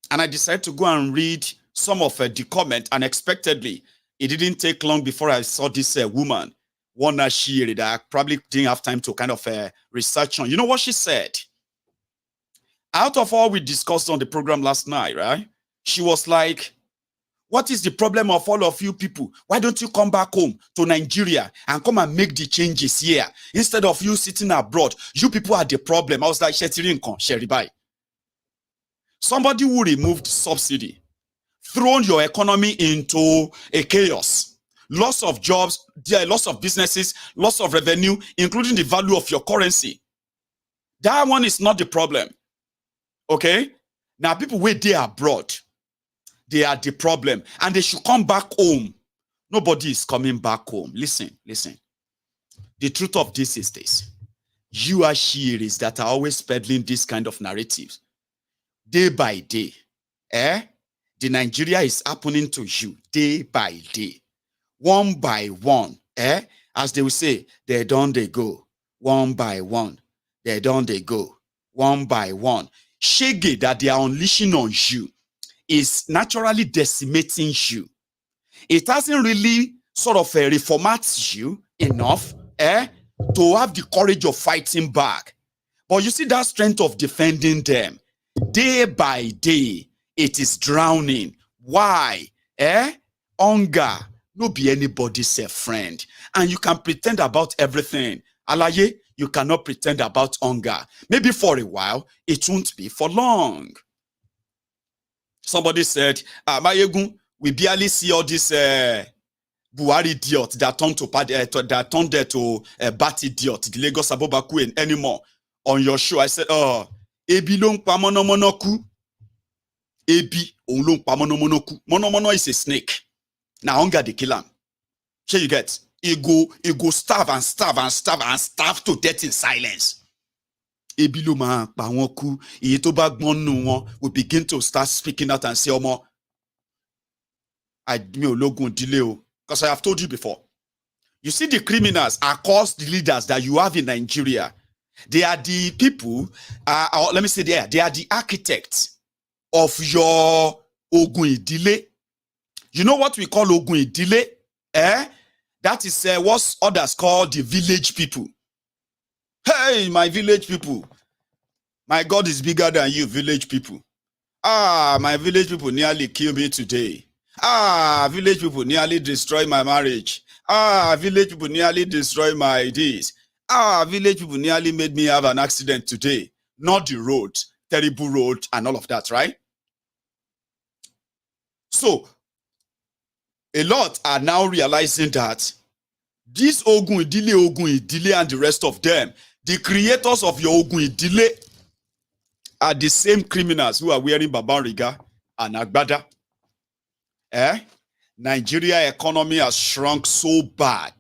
and I decided to go and read some of the comment. Unexpectedly, it didn't take long before I saw this woman, One Shiri, that I probably didn't have time to kind of research on. You know what she said? Out of all we discussed on the program last night, right? She was like, "What is the problem of all of you people? Why don't you come back home to Nigeria and come and make the changes here instead of you sitting abroad? You people are the problem." I was like, Sheribai. Somebody who removed subsidy, thrown your economy into a chaos, loss of jobs, loss of businesses, loss of revenue, including the value of your currency. That one is not the problem. Okay? Now, people wait there abroad, they are the problem, and they should come back home. Nobody is coming back home. Listen. The truth of this is this. You are shearies that are always peddling this kind of narratives. Day by day, the Nigeria is happening to you day by day, one by one, as they will say, they go, one by one, they go, one by one. Shege that they are unleashing on you is naturally decimating you. It hasn't really sort of reformat you enough to have the courage of fighting back. But you see that strength of defending them. Day by day, it is drowning. Why? Hunger, no be anybody's friend. And you can pretend about everything. Alaye, you cannot pretend about hunger. Maybe for a while, it won't be for long. Somebody said, Maiyegun, we barely see all this Buhari idiot that turned to bat idiot, the Lagos Abobaku anymore on your show. I said, oh, ebi long pa monomonoku. Ebi long pa monomonoku. Monomono is a snake. Now hunger they kill him. Sure you get? He go starve and starve and starve and starve to death in silence. Ebi lo ma pa won ku. Iye to ba gbon nu won will begin to start speaking out and say, Omo, I me ologun delay o. Because I have told you before. You see the criminals, accursed leaders that you have in Nigeria. They are the people, or let me say they are the architects of your Ogun Idile. You know what we call Ogun Idile? That is what others call the village people. Hey, my village people. My God is bigger than you, village people. My village people nearly killed me today. Village people nearly destroy my marriage. Village people nearly destroy my ideas. Village people nearly made me have an accident today. Not the road, terrible road and all of that, right? So, a lot are now realizing that this Ogun Idile and the rest of them, the creators of your Ogun Idile are the same criminals who are wearing Babariga and Agbada. Nigeria economy has shrunk so bad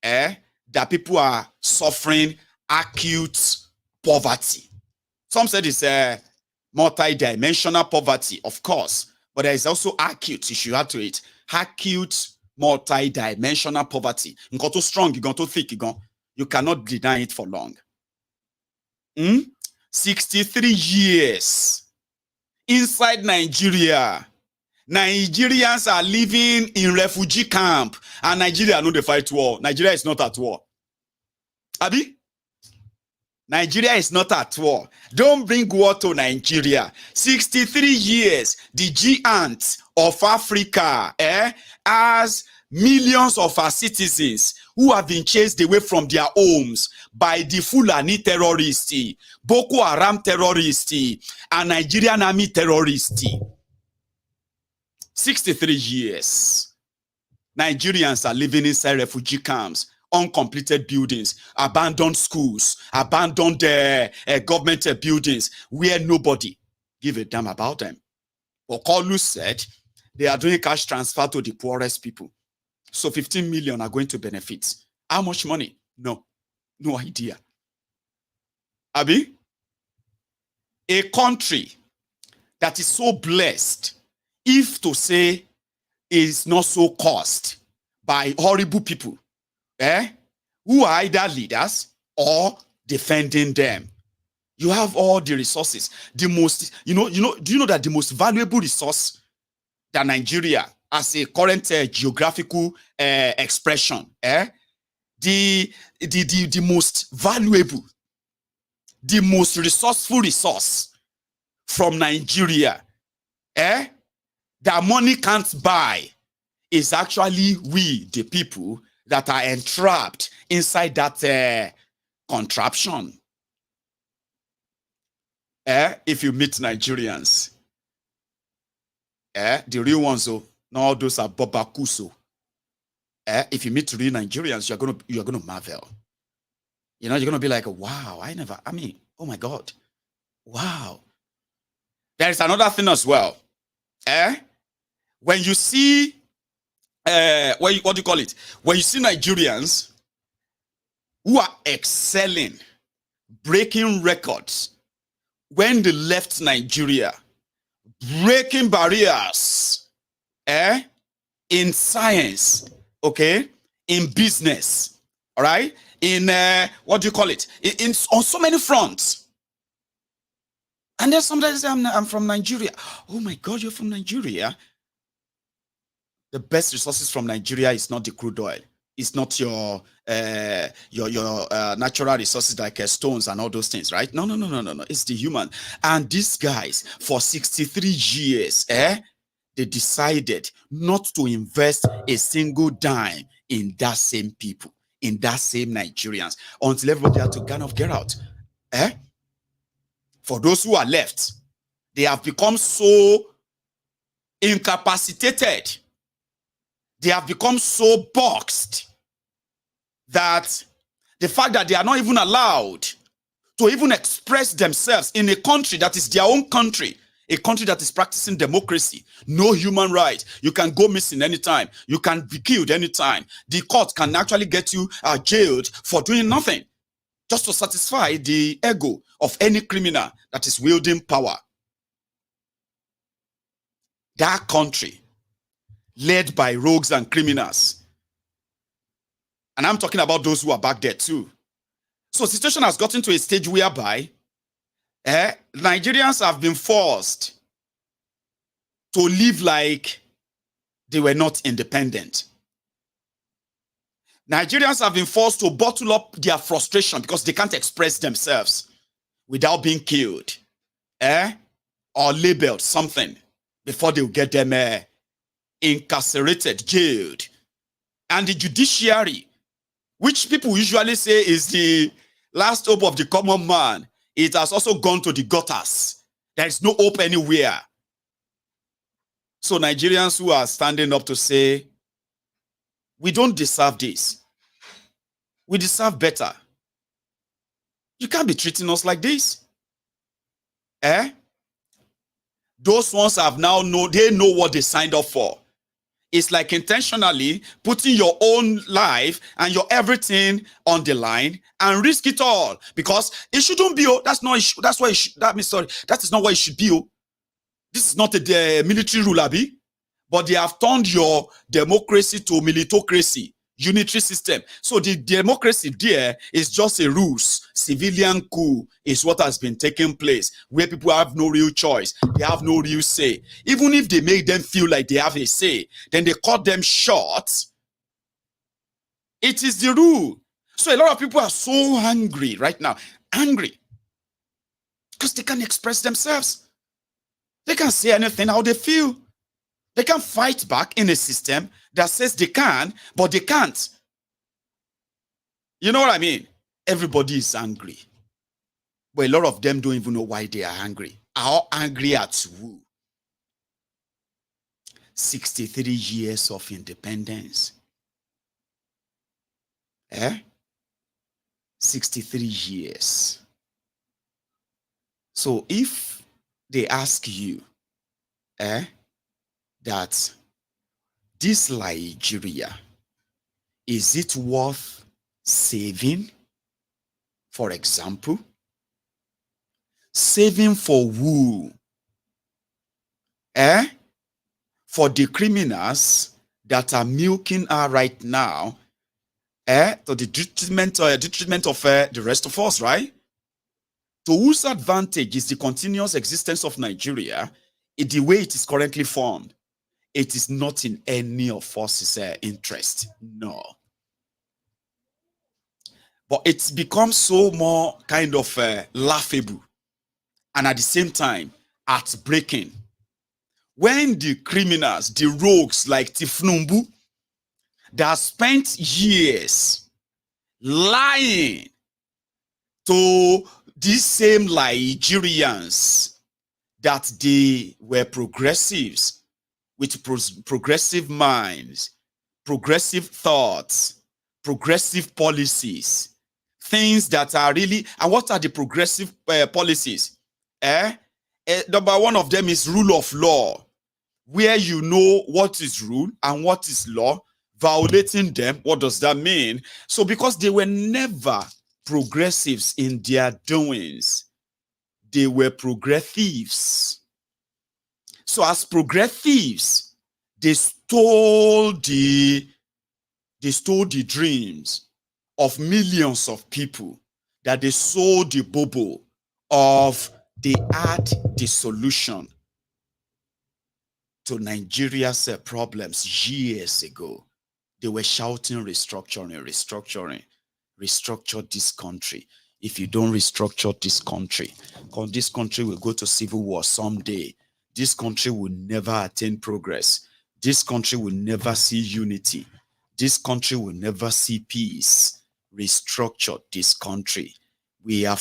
that people are suffering acute poverty. Some said it's a multi-dimensional poverty, of course, but there is also acute issue to it. Acute multi-dimensional poverty. You got too strong, you got too thick, you cannot deny it for long. 63 years inside Nigeria. Nigerians are living in refugee camp, and Nigeria no dey fight war. Nigeria is not at war. Abi? Nigeria is not at war. Don't bring war to Nigeria. 63 years, the giant of Africa has millions of our citizens who have been chased away from their homes by the Fulani terrorists, Bokoharam terrorists, and Nigerian army terrorists. 63 years. Nigerians are living inside refugee camps, uncompleted buildings, abandoned schools, abandoned government buildings where nobody give a damn about them. Okolu said they are doing cash transfer to the poorest people. So 15 million are going to benefit. How much money? No idea. Abi? A country that is so blessed, if to say is not so caused by horrible people, who are either leaders or defending them. You have all the resources. The most, do you know that the most valuable resource that Nigeria, as a current geographical expression, the most valuable, the most resourceful resource from Nigeria, that money can't buy, is actually we, the people that are entrapped inside that contraption. If you meet Nigerians, the real ones, not those are Bobakuso. If you meet real Nigerians, you're gonna marvel. You're gonna be like, wow, oh my God, wow. There is another thing as well. When you see, what do you call it? When you see Nigerians who are excelling, breaking records, when they left Nigeria, breaking barriers, in science, okay, in business, all right, in what do you call it? On so many fronts. And then somebody say, I'm from Nigeria. Oh my God, you're from Nigeria? The best resources from Nigeria is not the crude oil. It's not your natural resources like stones and all those things, right? No. It's the human. And these guys, for 63 years, they decided not to invest a single dime in that same people, in that same Nigerians, until everybody had to kind of get out. For those who are left, they have become so incapacitated, they have become so boxed, that the fact that they are not even allowed to even express themselves in a country that is their own country, a country that is practicing democracy, no human rights. You can go missing anytime. You can be killed anytime. The court can actually get you jailed for doing nothing, just to satisfy the ego of any criminal that is wielding power. That country, led by rogues and criminals. And I'm talking about those who are back there too. So the situation has gotten to a stage whereby Nigerians have been forced to live like they were not independent. Nigerians have been forced to bottle up their frustration because they can't express themselves without being killed or labeled something before they will get them incarcerated, jailed. And the judiciary, which people usually say is the last hope of the common man, it has also gone to the gutters. There is no hope anywhere. So Nigerians who are standing up to say, we don't deserve this, we deserve better. You can't be treating us like this. Those ones have now they know what they signed up for. It's like intentionally putting your own life and your everything on the line and risk it all, because it shouldn't be. That's not. That's why. That is not what it should be. This is not a military rule, Abi, but they have turned your democracy to militocracy, unitary system. So the democracy there is just a ruse. Civilian coup is what has been taking place, where people have no real choice. They have no real say. Even if they make them feel like they have a say, then they cut them short. It is the rule. So a lot of people are so angry right now. Angry. Because they can't express themselves. They can't say anything how they feel. They can fight back in a system that says they can, but they can't. You know what I mean? Everybody is angry. But a lot of them don't even know why they are angry. How angry at who? 63 years of independence. 63 years. So if they ask you, that this Nigeria, is it worth saving? For example, saving for who? For the criminals that are milking her right now, to the detriment of the rest of us, right? To whose advantage is the continuous existence of Nigeria in the way it is currently formed? It is not in any of us' interest. No. But it's become so more kind of laughable, and at the same time, heartbreaking, when the criminals, the rogues like Tifnumbu, that spent years lying to these same Nigerians that they were progressives, with progressive minds, progressive thoughts, progressive policies, things that are really, and what are the progressive policies? Number one of them is rule of law, where you know what is rule and what is law. Violating them, what does that mean? So because they were never progressives in their doings, they were progressives. So as progressives, they stole the dreams of millions of people, that they sold the bubble of they had the solution to Nigeria's problems years ago. They were shouting restructuring, restructuring, restructure this country. If you don't restructure this country will go to civil war someday. this country will never attain progress. This country will never see unity. This country will never see peace. Restructure this country. We were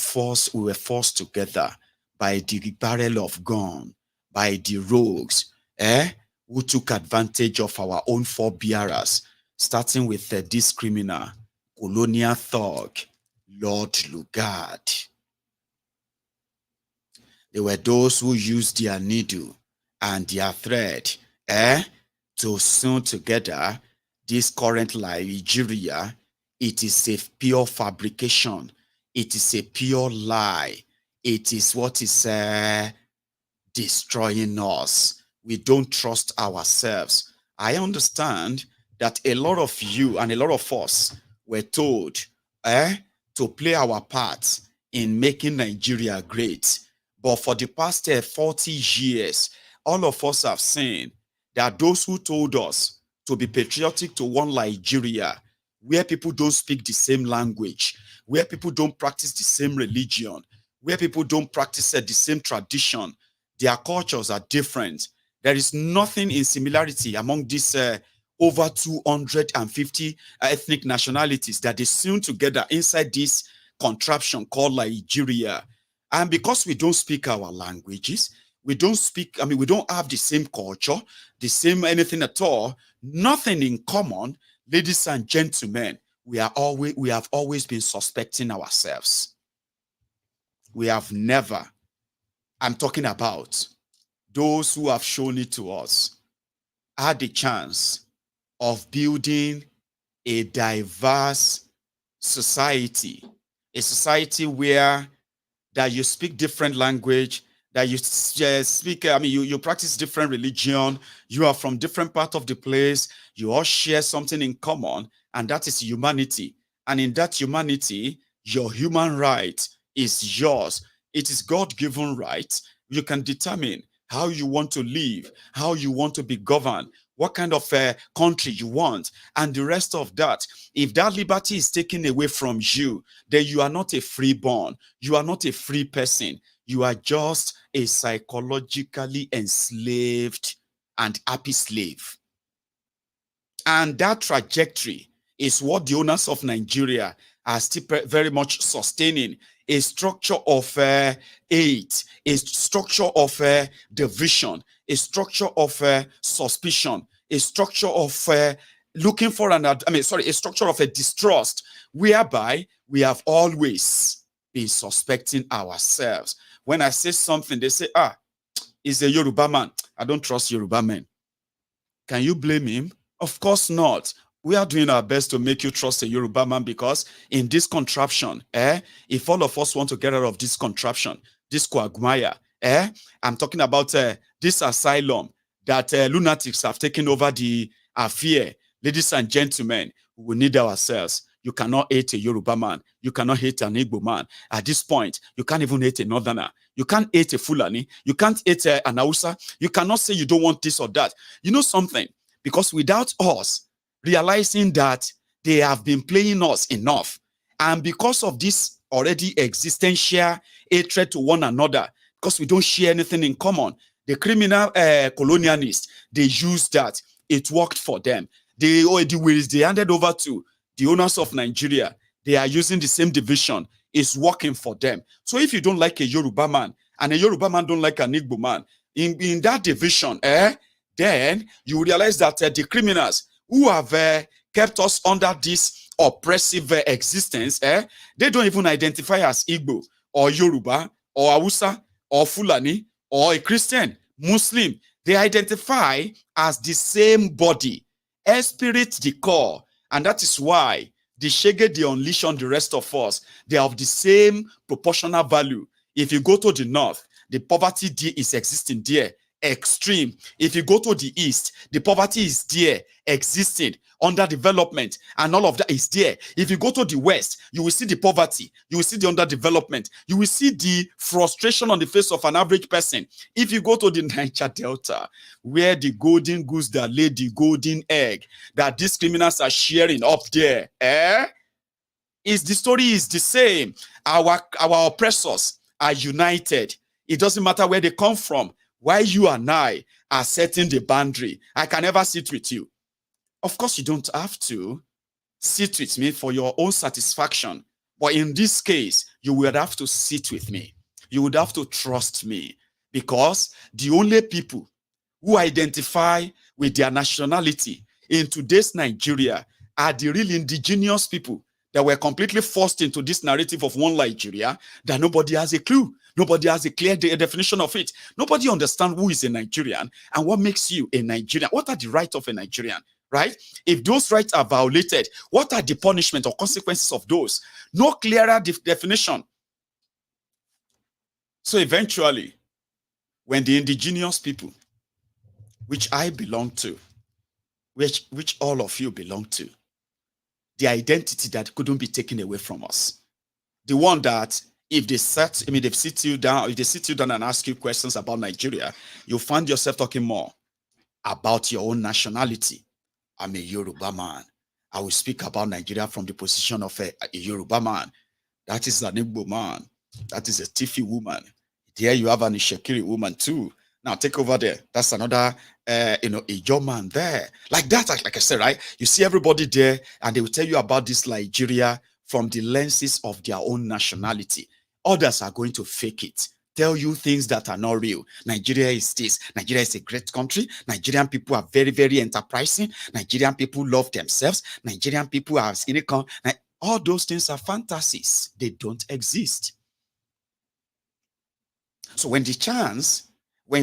forced together by the barrel of gun, by the rogues, who took advantage of our own forebearers, starting with this criminal, colonial thug, Lord Lugard. There were those who used their needle and their thread to sew together this current Nigeria. It is a pure fabrication. It is a pure lie. It is what is destroying us. We don't trust ourselves. I understand that a lot of you and a lot of us were told to play our part in making Nigeria great. But for the past 40 years, all of us have seen that those who told us to be patriotic to one Nigeria, where people don't speak the same language, where people don't practice the same religion, where people don't practice the same tradition, their cultures are different. There is nothing in similarity among these over 250 ethnic nationalities that they sewn together inside this contraption called Nigeria. And because we don't speak our languages, we don't have the same culture, the same anything at all, nothing in common, ladies and gentlemen, we have always been suspecting ourselves. We have never, I'm talking about those who have shown it to us, had the chance of building a diverse society, a society where that you speak different language, that you speak, you practice different religion, you are from different part of the place, you all share something in common, and that is humanity. And in that humanity, your human right is yours. It is God-given right. You can determine how you want to live, how you want to be governed, what kind of country you want, and the rest of that. If that liberty is taken away from you, then you are not a freeborn. You are not a free person. You are just a psychologically enslaved and happy slave. And that trajectory is what the owners of Nigeria are still very much sustaining. A structure of hate, a structure of division, a structure of suspicion, a structure of looking for a structure of a distrust, whereby we have always been suspecting ourselves. When I say something, they say, he's a Yoruba man. I don't trust Yoruba men. Can you blame him? Of course not. We are doing our best to make you trust a Yoruba man, because in this contraption, if all of us want to get out of this contraption, this quagmire, I'm talking about this asylum that lunatics have taken over the affair. Ladies and gentlemen, we need ourselves. You cannot hate a Yoruba man. You cannot hate an Igbo man. At this point, you can't even hate a Northerner. You can't hate a Fulani. You can't hate an Hausa. You cannot say you don't want this or that. You know something? Because without us realizing that they have been playing us enough, and because of this already existential hatred to one another, because we don't share anything in common, the criminal colonialists, they used that. It worked for them. They handed over to the owners of Nigeria. They are using the same division. It's working for them. So if you don't like a Yoruba man, and a Yoruba man don't like an Igbo man, in that division, then you realize that the criminals who have kept us under this oppressive existence, they don't even identify as Igbo or Yoruba or Hausa or Fulani or a Christian, Muslim. They identify as the same body, spirit, the core. And that is why the shege they unleash on the rest of us, they have the same proportional value. If you go to the north, the poverty there is existing there, extreme. If you go to the east, the poverty is there, existing, underdevelopment, and all of that is there. If you go to the west, you will see the poverty, you will see the underdevelopment, you will see the frustration on the face of an average person. If you go to the Niger Delta, where the golden goose that laid the golden egg that these criminals are sharing up there, the story is the same. Our oppressors are united. It doesn't matter where they come from, While you and I are setting the boundary, I can never sit with you. Of course, you don't have to sit with me for your own satisfaction. But in this case, you would have to sit with me. You would have to trust me, because the only people who identify with their nationality in today's Nigeria are the real indigenous people that were completely forced into this narrative of one Nigeria that nobody has a clue. Nobody has a clear definition of it. Nobody understands who is a Nigerian and what makes you a Nigerian. What are the rights of a Nigerian, right? If those rights are violated, what are the punishment or consequences of those? No clearer definition. So eventually, when the indigenous people, which I belong to, which all of you belong to, the identity that couldn't be taken away from us, the one that if they sit you down and ask you questions about Nigeria, you'll find yourself talking more about your own nationality. I'm a Yoruba man. I will speak about Nigeria from the position of a Yoruba man. That is an Igbo man. That is a Tifi woman. There you have an Ishekiri woman too. Now take over there. That's another, a Ijo man there. Like that, like I said, right? You see everybody there, and they will tell you about this Nigeria from the lenses of their own nationality. Others are going to fake it, tell you things that are not real. Nigeria is this. Nigeria is a great country. Nigerian people are very, very enterprising. Nigerian people love themselves. Nigerian people are cynical. All those things are fantasies. They don't exist. So when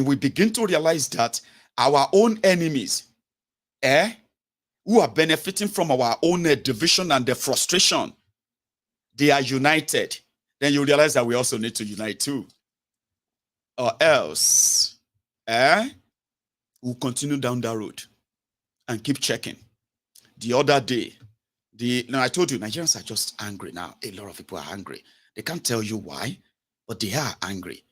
we begin to realize that our own enemies, who are benefiting from our own division and the frustration, they are united, then you realize that we also need to unite too. Or else, we'll continue down that road and keep checking. The other day, I told you, Nigerians are just angry now. A lot of people are angry. They can't tell you why, but they are angry.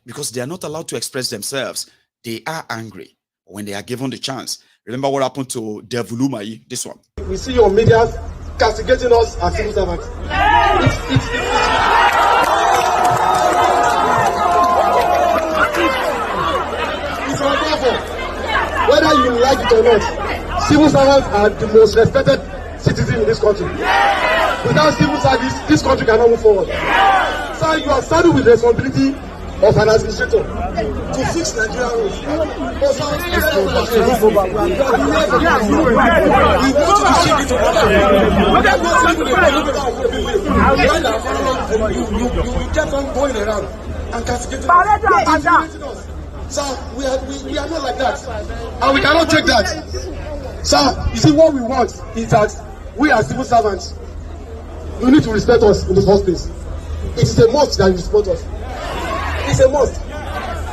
Because they are not allowed to express themselves. They are angry when they are given the chance. Remember what happened to Devulumai, this one. We see your media castigating us as civil servants. It's unlawful. Whether you like it or not, civil servants are the most respected citizens in this country. Without civil service, this country cannot move forward. So you are saddled with responsibility of an administrator to fix Nigerian roads. You kept on going around and castigating us. So we are not like that, and we cannot take that. So you see, what we want is that we as civil servants, you need to respect us in the first place. It is a must that you respect us. It's a must.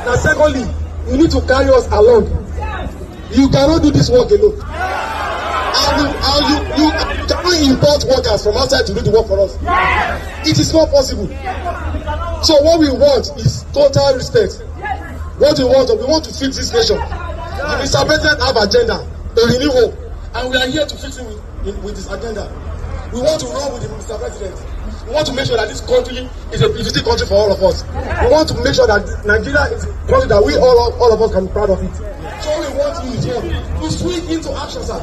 Now, secondly, you need to carry us along. You cannot do this work alone. You cannot import workers from outside to do the work for us. It is not possible. So what we want is total respect. What we want to fix this nation. The Mr. President have agenda, a renewal, and we are here to fix it with this agenda. We want to run with the Mr. President. We want to make sure that this country is a beautiful country for all of us. We want to make sure that Nigeria is a country that we all of us can be proud of it. So we want you to swing into action, sir.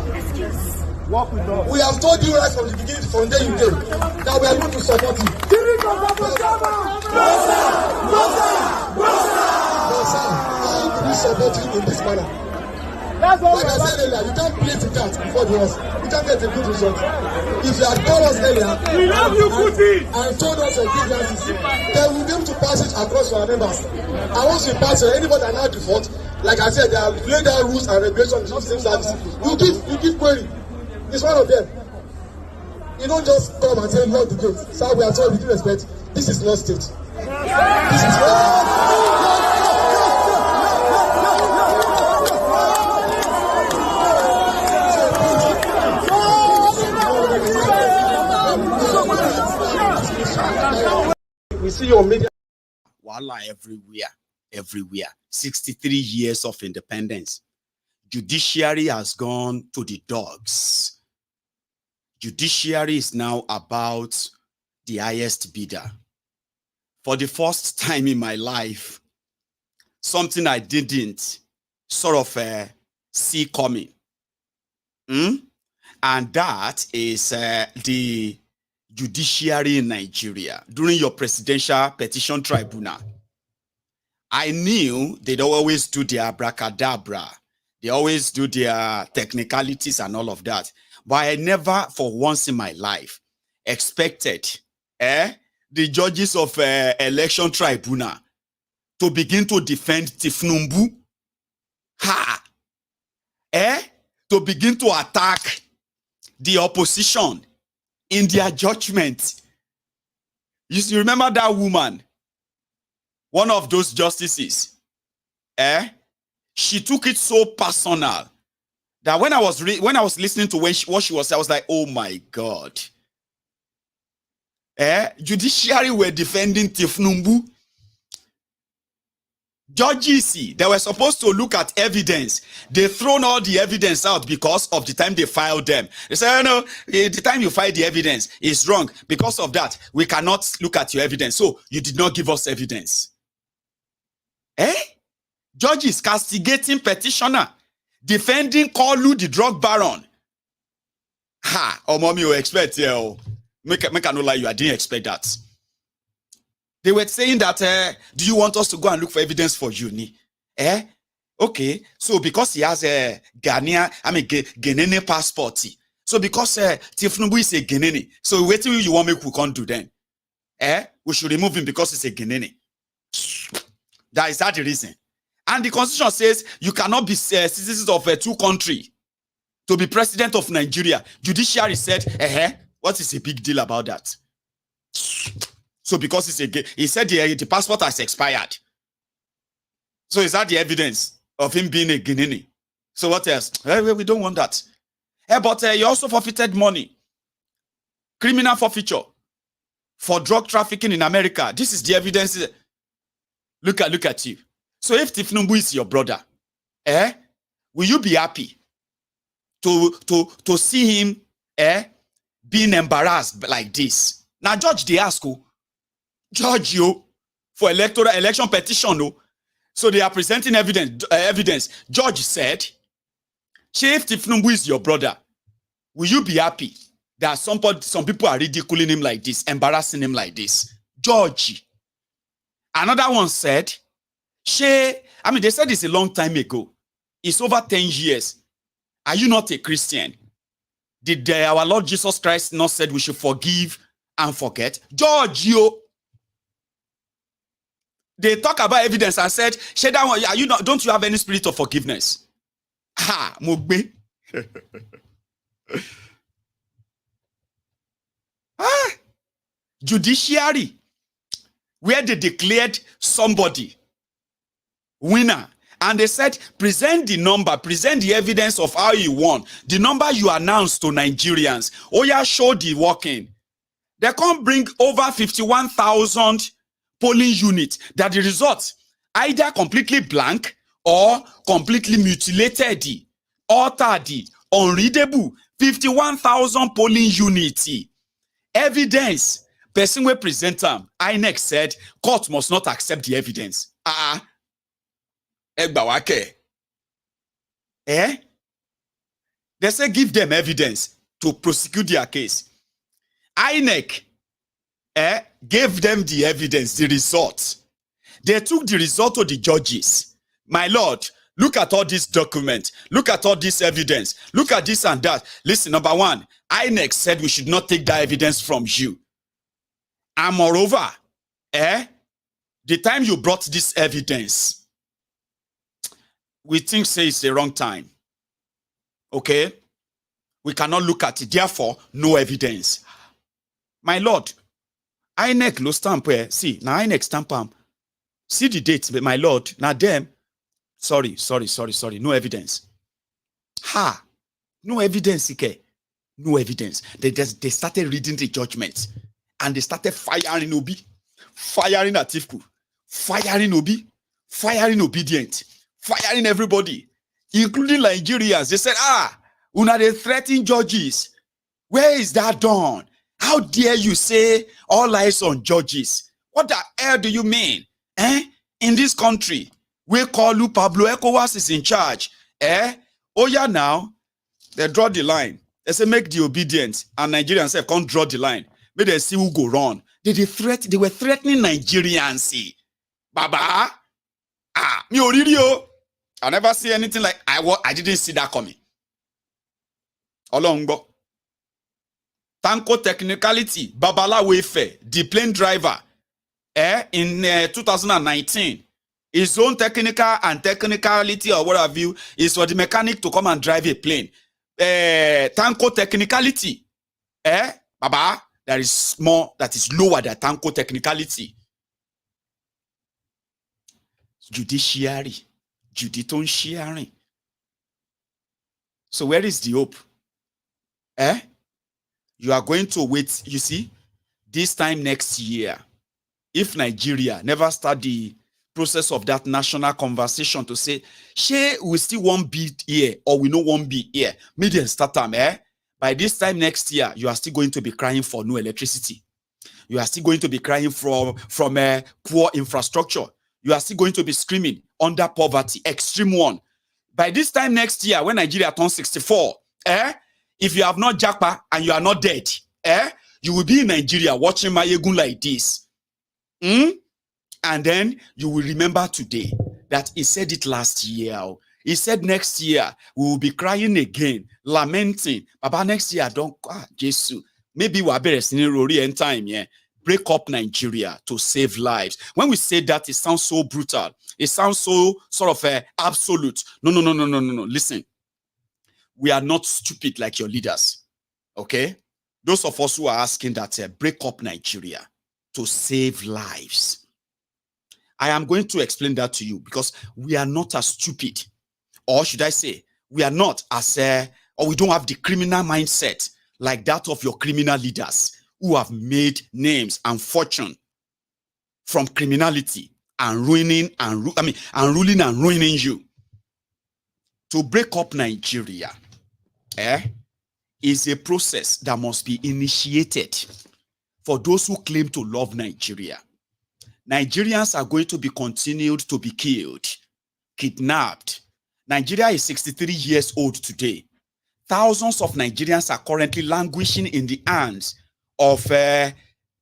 We have told you right from the beginning, from day you came, that we are going to support you. We support you in this manner. Like I said earlier, you can't play to that before the horse. You can't get a good result. If you had told us earlier, and told us your grievances, then we'll be able to pass it across to our members. And once we pass it, anybody that now default, like I said, they are laying down rules and regulations in the same service. You give query. It's one of them. You don't just come and say, lock the gate. So we are told with due respect, this is not state. This is not. We see your media. Voila, everywhere. 63 years of independence. Judiciary has gone to the dogs. Judiciary is now about the highest bidder. For the first time in my life, something I didn't sort of see coming. And that is the judiciary in Nigeria during your presidential petition tribunal. I knew they'd always do their abracadabra. They always do their technicalities and all of that. But I never for once in my life expected the judges of election tribunal to begin to defend Tifnumbu. To begin to attack the opposition in their judgment. You remember that woman, one of those justices? She took it so personal that when I was listening to what she was saying, I was like, oh my God. Judiciary were defending Tifnumbu. Judges, they were supposed to look at evidence. They thrown all the evidence out because of the time they filed them. They said, no, the time you filed the evidence is wrong. Because of that, we cannot look at your evidence. So you did not give us evidence. Judges castigating petitioner, defending Kolu, the drug baron. Oh, mommy, you expect here. Make I no lie, you. I didn't expect that. They were saying that, do you want us to go and look for evidence for you? Okay. So because he has a Ghanaian passport. So because Tifnumbu is a Ghanaian. So wait till you want me we can't do then. We should remove him because he's a Ghanaian. That is that the reason. And the constitution says you cannot be citizens of two countries to be president of Nigeria. Judiciary said, what is a big deal about that? So because he said the passport has expired. So is that the evidence of him being a Guinean? So what else? We don't want that. But he also forfeited money. Criminal forfeiture for drug trafficking in America. This is the evidence. Look at you. So if Tifnumbu is your brother, will you be happy to see him being embarrassed like this? Now, Judge, they ask who? Judge you for election petition. No? So they are presenting evidence. Judge said, Chief Tifnumbu is your brother. Will you be happy that some people are ridiculing him like this, embarrassing him like this? Judge. Another one said, they said this a long time ago. It's over 10 years. Are you not a Christian? Did our Lord Jesus Christ not said we should forgive and forget? Judge you. They talk about evidence and said, don't you have any spirit of forgiveness? Mugbe. Judiciary, where they declared somebody winner, and they said, present the evidence of how you won. The number you announced to Nigerians. Show the working. They can't bring over 51,000 polling units that the result either completely blank or completely mutilated, altered, unreadable. 51,000 polling units. Evidence. Person will present them. INEC said court must not accept the evidence. They say give them evidence to prosecute their case. INEC gave them the evidence, the result. They took the result to the judges. My lord, look at all these documents. Look at all this evidence. Look at this and that. Listen, number one, INEC said we should not take that evidence from you. And moreover, the time you brought this evidence, we think say it's the wrong time. Okay? We cannot look at it. Therefore, no evidence. My lord, INEC no stamp. See, now INEC stamp. See the dates, but my lord, now them. Sorry. No evidence. No evidence, okay? No evidence. They started reading the judgment. And they started firing Obi, firing Atiku, firing Obi, firing Obedient, firing everybody, including Nigerians. They said, una they threaten judges. Where is that done? How dare you say all eyes on judges? What the hell do you mean? In this country, We call you Pablo ECOWAS is in charge. Oh yeah, now they draw the line. They say make the obedient, and Nigerians say can't draw the line. May they see who go wrong. They were threatening Nigerians. See, Baba, me oririo. I never see anything like I didn't see that coming. Olongbo. Tanko technicality, Babala Wefe, the plane driver, in 2019. His own technicality or what have you is for the mechanic to come and drive a plane. Tanko technicality, Baba, there is more that is lower than Tanko technicality. Judiciary, Juditon sharing. So where is the hope? You are going to wait, you see, this time next year, if Nigeria never start the process of that national conversation to say, she we still won't be here or we no won't be here. Media start time, by this time next year, you are still going to be crying for no electricity. You are still going to be crying from poor infrastructure. You are still going to be screaming under poverty, extreme one. By this time next year, when Nigeria turns 64, if you have not japa and you are not dead, you will be in Nigeria watching Maiyegun like this. And then you will remember today that he said it last year. He said next year we will be crying again, lamenting. Baba, next year don't Jesus. Maybe we're better in time, break up Nigeria to save lives. When we say that, it sounds so brutal. It sounds so sort of absolute. No. Listen, we are not stupid like your leaders. Okay? Those of us who are asking that break up Nigeria to save lives. I am going to explain that to you because we are not as stupid, or should I say, we are not as or we don't have the criminal mindset like that of your criminal leaders who have made names and fortune from criminality and ruling and ruining you. To break up Nigeria, is a process that must be initiated for those who claim to love Nigeria. Nigerians are going to be continued to be killed, kidnapped. Nigeria is 63 years old today. Thousands of Nigerians are currently languishing in the hands of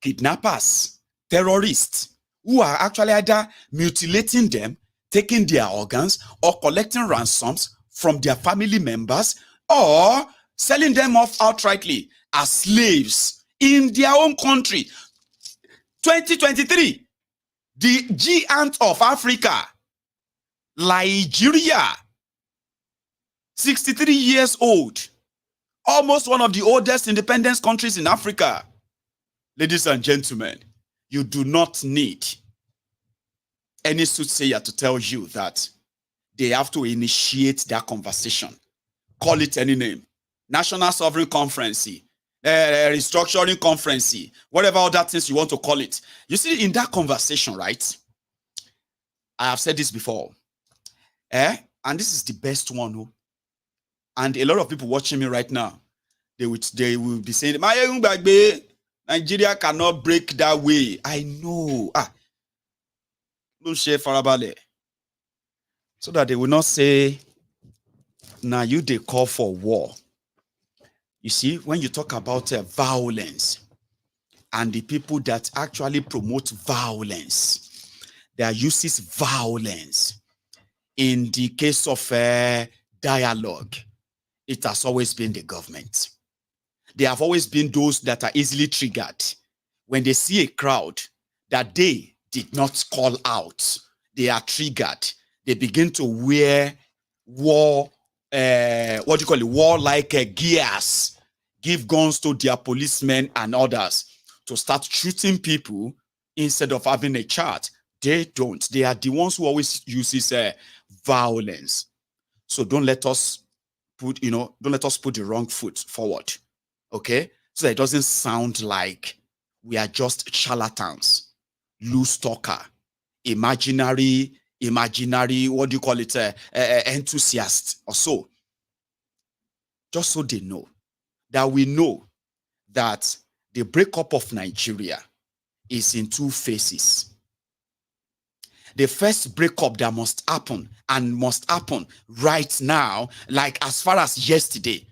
kidnappers, terrorists, who are actually either mutilating them, taking their organs, or collecting ransoms from their family members, or selling them off outrightly as slaves in their own country. 2023. The giant of Africa, Nigeria, 63 years old, almost one of the oldest independent countries in Africa. Ladies and gentlemen, you do not need any soothsayer to tell you that they have to initiate that conversation. Call it any name. National Sovereign Conference, restructuring conference, whatever other things you want to call it. You see, in that conversation, right? I have said this before. And this is the best one. And a lot of people watching me right now, they will be saying, Nigeria cannot break that way. I know. Don't share farabale. So that they will not say, now you they call for war. You see, when you talk about violence and the people that actually promote violence, that uses violence in the case of dialogue, it has always been the government. They have always been those that are easily triggered. When they see a crowd that they did not call out, they are triggered. They begin to wear warlike gears, give guns to their policemen and others to start shooting people instead of having a chat. They don't. They are the ones who always uses violence. So don't let us put the wrong foot forward. Okay? So that it doesn't sound like we are just charlatans, loose talker, imaginary, enthusiast or so. Just so they know that we know that the breakup of Nigeria is in two phases. the first breakup that must happen and must happen right now, like as far as yesterday,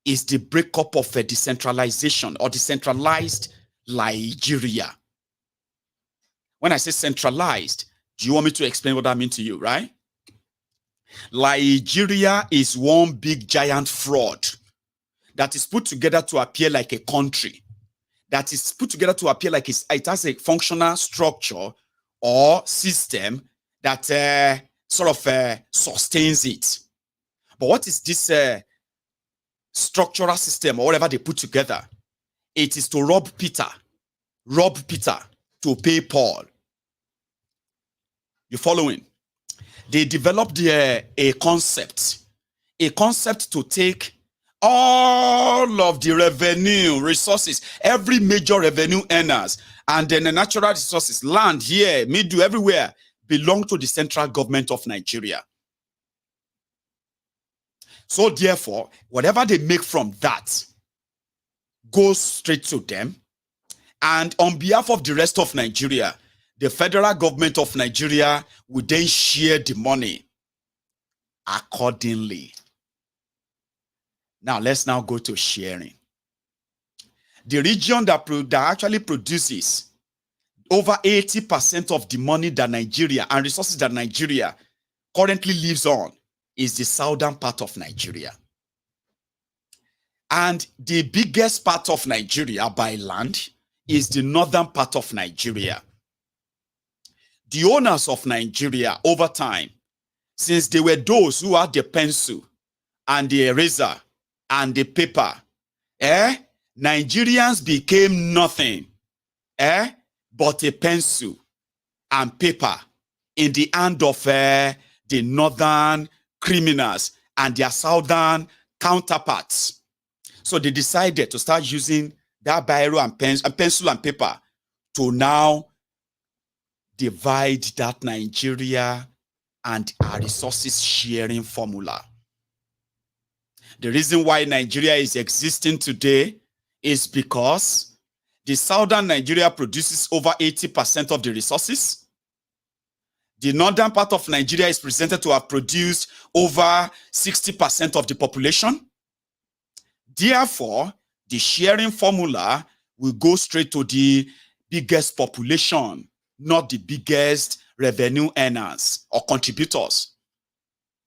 is the breakup of a decentralization or decentralized Nigeria. When I say centralized, do you want me to explain what that means to you, right? Nigeria is one big giant fraud that is put together to appear like a country, that is put together to appear like it has a functional structure or system that sustains it. But what is this structural system or whatever they put together? It is to rob Peter to pay Paul. You following? They developed a concept to take all of the revenue resources, every major revenue earners, and then the natural resources, land here, middle, everywhere, belong to the central government of Nigeria. So therefore, whatever they make from that goes straight to them. And on behalf of the rest of Nigeria, the federal government of Nigeria will then share the money accordingly. Now, let's now go to sharing. The region that actually produces over 80% of the money that Nigeria and resources that Nigeria currently lives on is the southern part of Nigeria. And the biggest part of Nigeria by land is the northern part of Nigeria. The owners of Nigeria over time, since they were those who had the pencil and the eraser and the paper, Nigerians became nothing but a pencil and paper in the hand of the northern criminals and their southern counterparts. So they decided to start using that biro and pencil and paper to now divide that Nigeria and our resources sharing formula. The reason why Nigeria is existing today is because the southern Nigeria produces over 80% of the resources. The northern part of Nigeria is presented to have produced over 60% of the population. Therefore, the sharing formula will go straight to the biggest population, not the biggest revenue earners or contributors.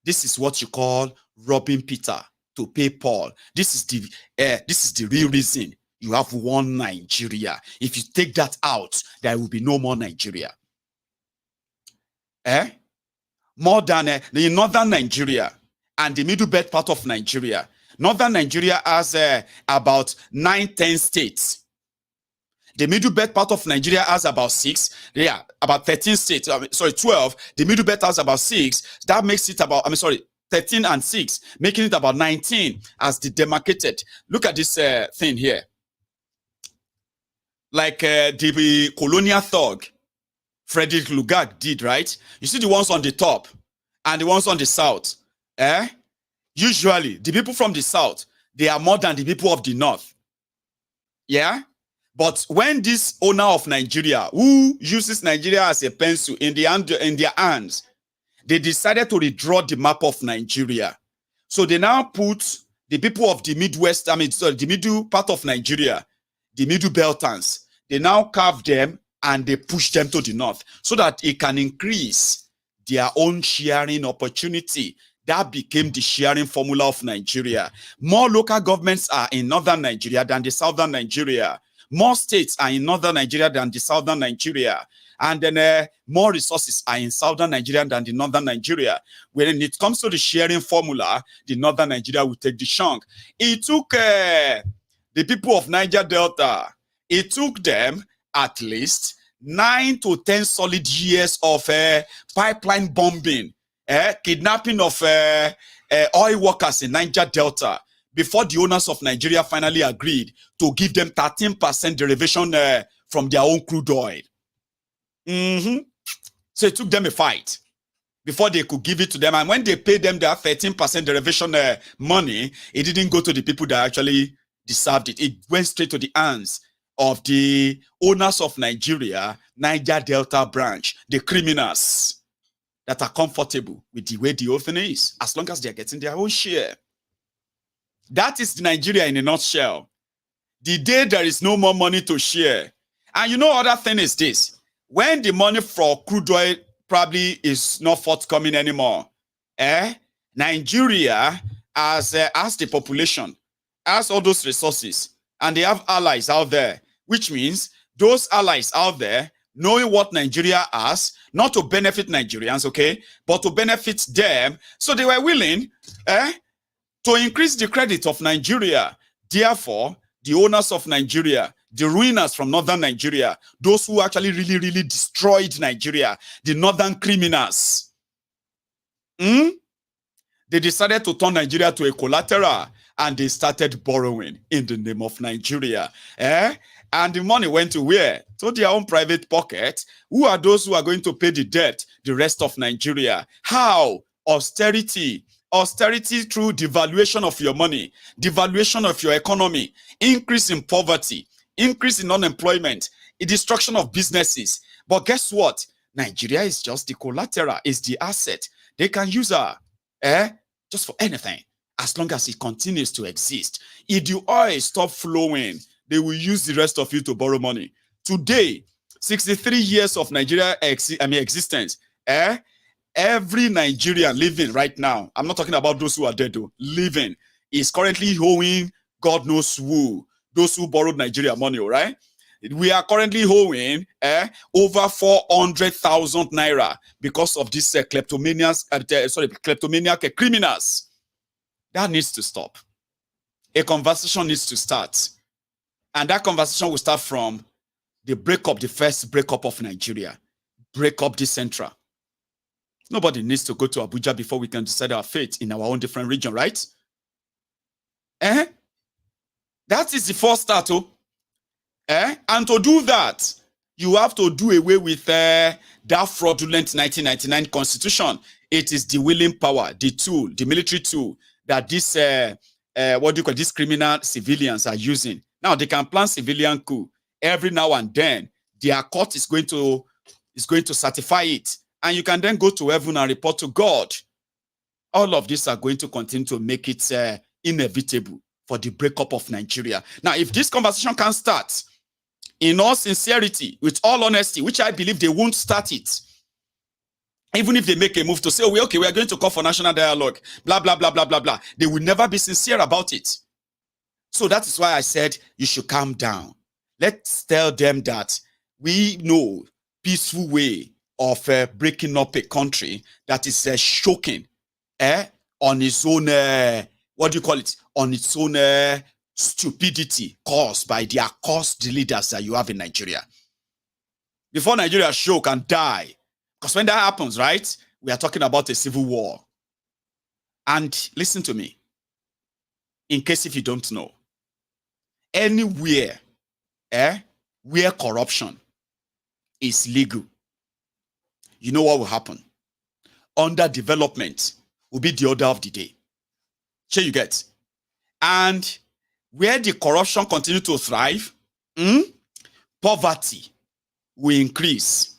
This is what you call robbing Peter to pay Paul. This is the real reason you have one Nigeria. If you take that out, there will be no more Nigeria. More than the northern Nigeria and the middle belt part of Nigeria. Northern Nigeria has about 9-10 states. The middle belt part of Nigeria has about 6. Yeah, about 13 states. 12. The middle belt has about 6. That makes it about, 13 and 6, making it about 19 as the demarcated. Look at this thing here. Like the colonial thug, Frederick Lugard did, right? You see the ones on the top and the ones on the south. Usually, the people from the south, they are more than the people of the north. Yeah? But when this owner of Nigeria, who uses Nigeria as a pencil in their hands, they decided to redraw the map of Nigeria. So they now put the people of the Midwest, the middle part of Nigeria, the middle beltans, they now carve them and they push them to the north so that it can increase their own sharing opportunity. That became the sharing formula of Nigeria. More local governments are in northern Nigeria than the southern Nigeria. More states are in northern Nigeria than the southern Nigeria. And then more resources are in southern Nigeria than the northern Nigeria. When it comes to the sharing formula, the northern Nigeria will take the chunk. It took the people of Niger Delta, it took them at least 9 to 10 solid years of pipeline bombing, kidnapping of oil workers in Niger Delta before the owners of Nigeria finally agreed to give them 13% derivation from their own crude oil. So it took them a fight before they could give it to them. And when they paid them their 13% derivation money, it didn't go to the people that actually deserved it. It went straight to the hands of the owners of Nigeria, Niger Delta branch, the criminals that are comfortable with the way the whole thing is, as long as they're getting their own share. That is Nigeria in a nutshell. The day there is no more money to share. And you know, other thing is this. When the money for crude oil probably is not forthcoming anymore, Nigeria has the population, has all those resources, and they have allies out there, which means those allies out there, knowing what Nigeria has, not to benefit Nigerians, okay, but to benefit them, so they were willing to increase the credit of Nigeria. Therefore, the owners of Nigeria, the ruiners from northern Nigeria, those who actually really destroyed Nigeria, the northern criminals, they decided to turn Nigeria to a collateral, and they started borrowing in the name of Nigeria. And the money went to where? To their own private pocket. Who are those who are going to pay the debt? The rest of Nigeria. How? Austerity. Austerity through devaluation of your money, devaluation of your economy, increase in poverty, increase in unemployment, a destruction of businesses. But guess what? Nigeria is just the collateral, is the asset. They can use her just for anything, as long as it continues to exist. If the oil stop flowing, they will use the rest of you to borrow money. Today, 63 years of Nigeria existence, every Nigerian living right now, I'm not talking about those who are dead though, living, is currently owing God knows who, those who borrowed Nigeria money, all right? We are currently owing over 400,000 naira because of these kleptomaniac criminals. That needs to stop. A conversation needs to start. And that conversation will start from the first breakup of Nigeria. Break up the central. Nobody needs to go to Abuja before we can decide our fate in our own different region, right? That is the first start. And to do that, you have to do away with that fraudulent 1999 constitution. It is the willing power, the tool, the military tool that this, these criminal civilians are using. Now they can plan civilian coup every now and then. Their court is going to certify it, and you can then go to heaven and report to God. All of these are going to continue to make it inevitable for the breakup of Nigeria. Now, if this conversation can start in all sincerity, with all honesty, which I believe they won't start it, even if they make a move to say, oh, okay, we are going to call for national dialogue, blah, blah, blah, blah, blah, blah, they will never be sincere about it. So that is why I said you should calm down. Let's tell them that we know peaceful way of breaking up a country that is shocking on its own, on its own stupidity caused by the accursed leaders that you have in Nigeria. Before Nigeria shook and die, because when that happens, right, we are talking about a civil war. And listen to me, in case if you don't know, anywhere where corruption is legal, you know what will happen? Underdevelopment will be the order of the day. Sure you get? And where the corruption continue to thrive, poverty will increase.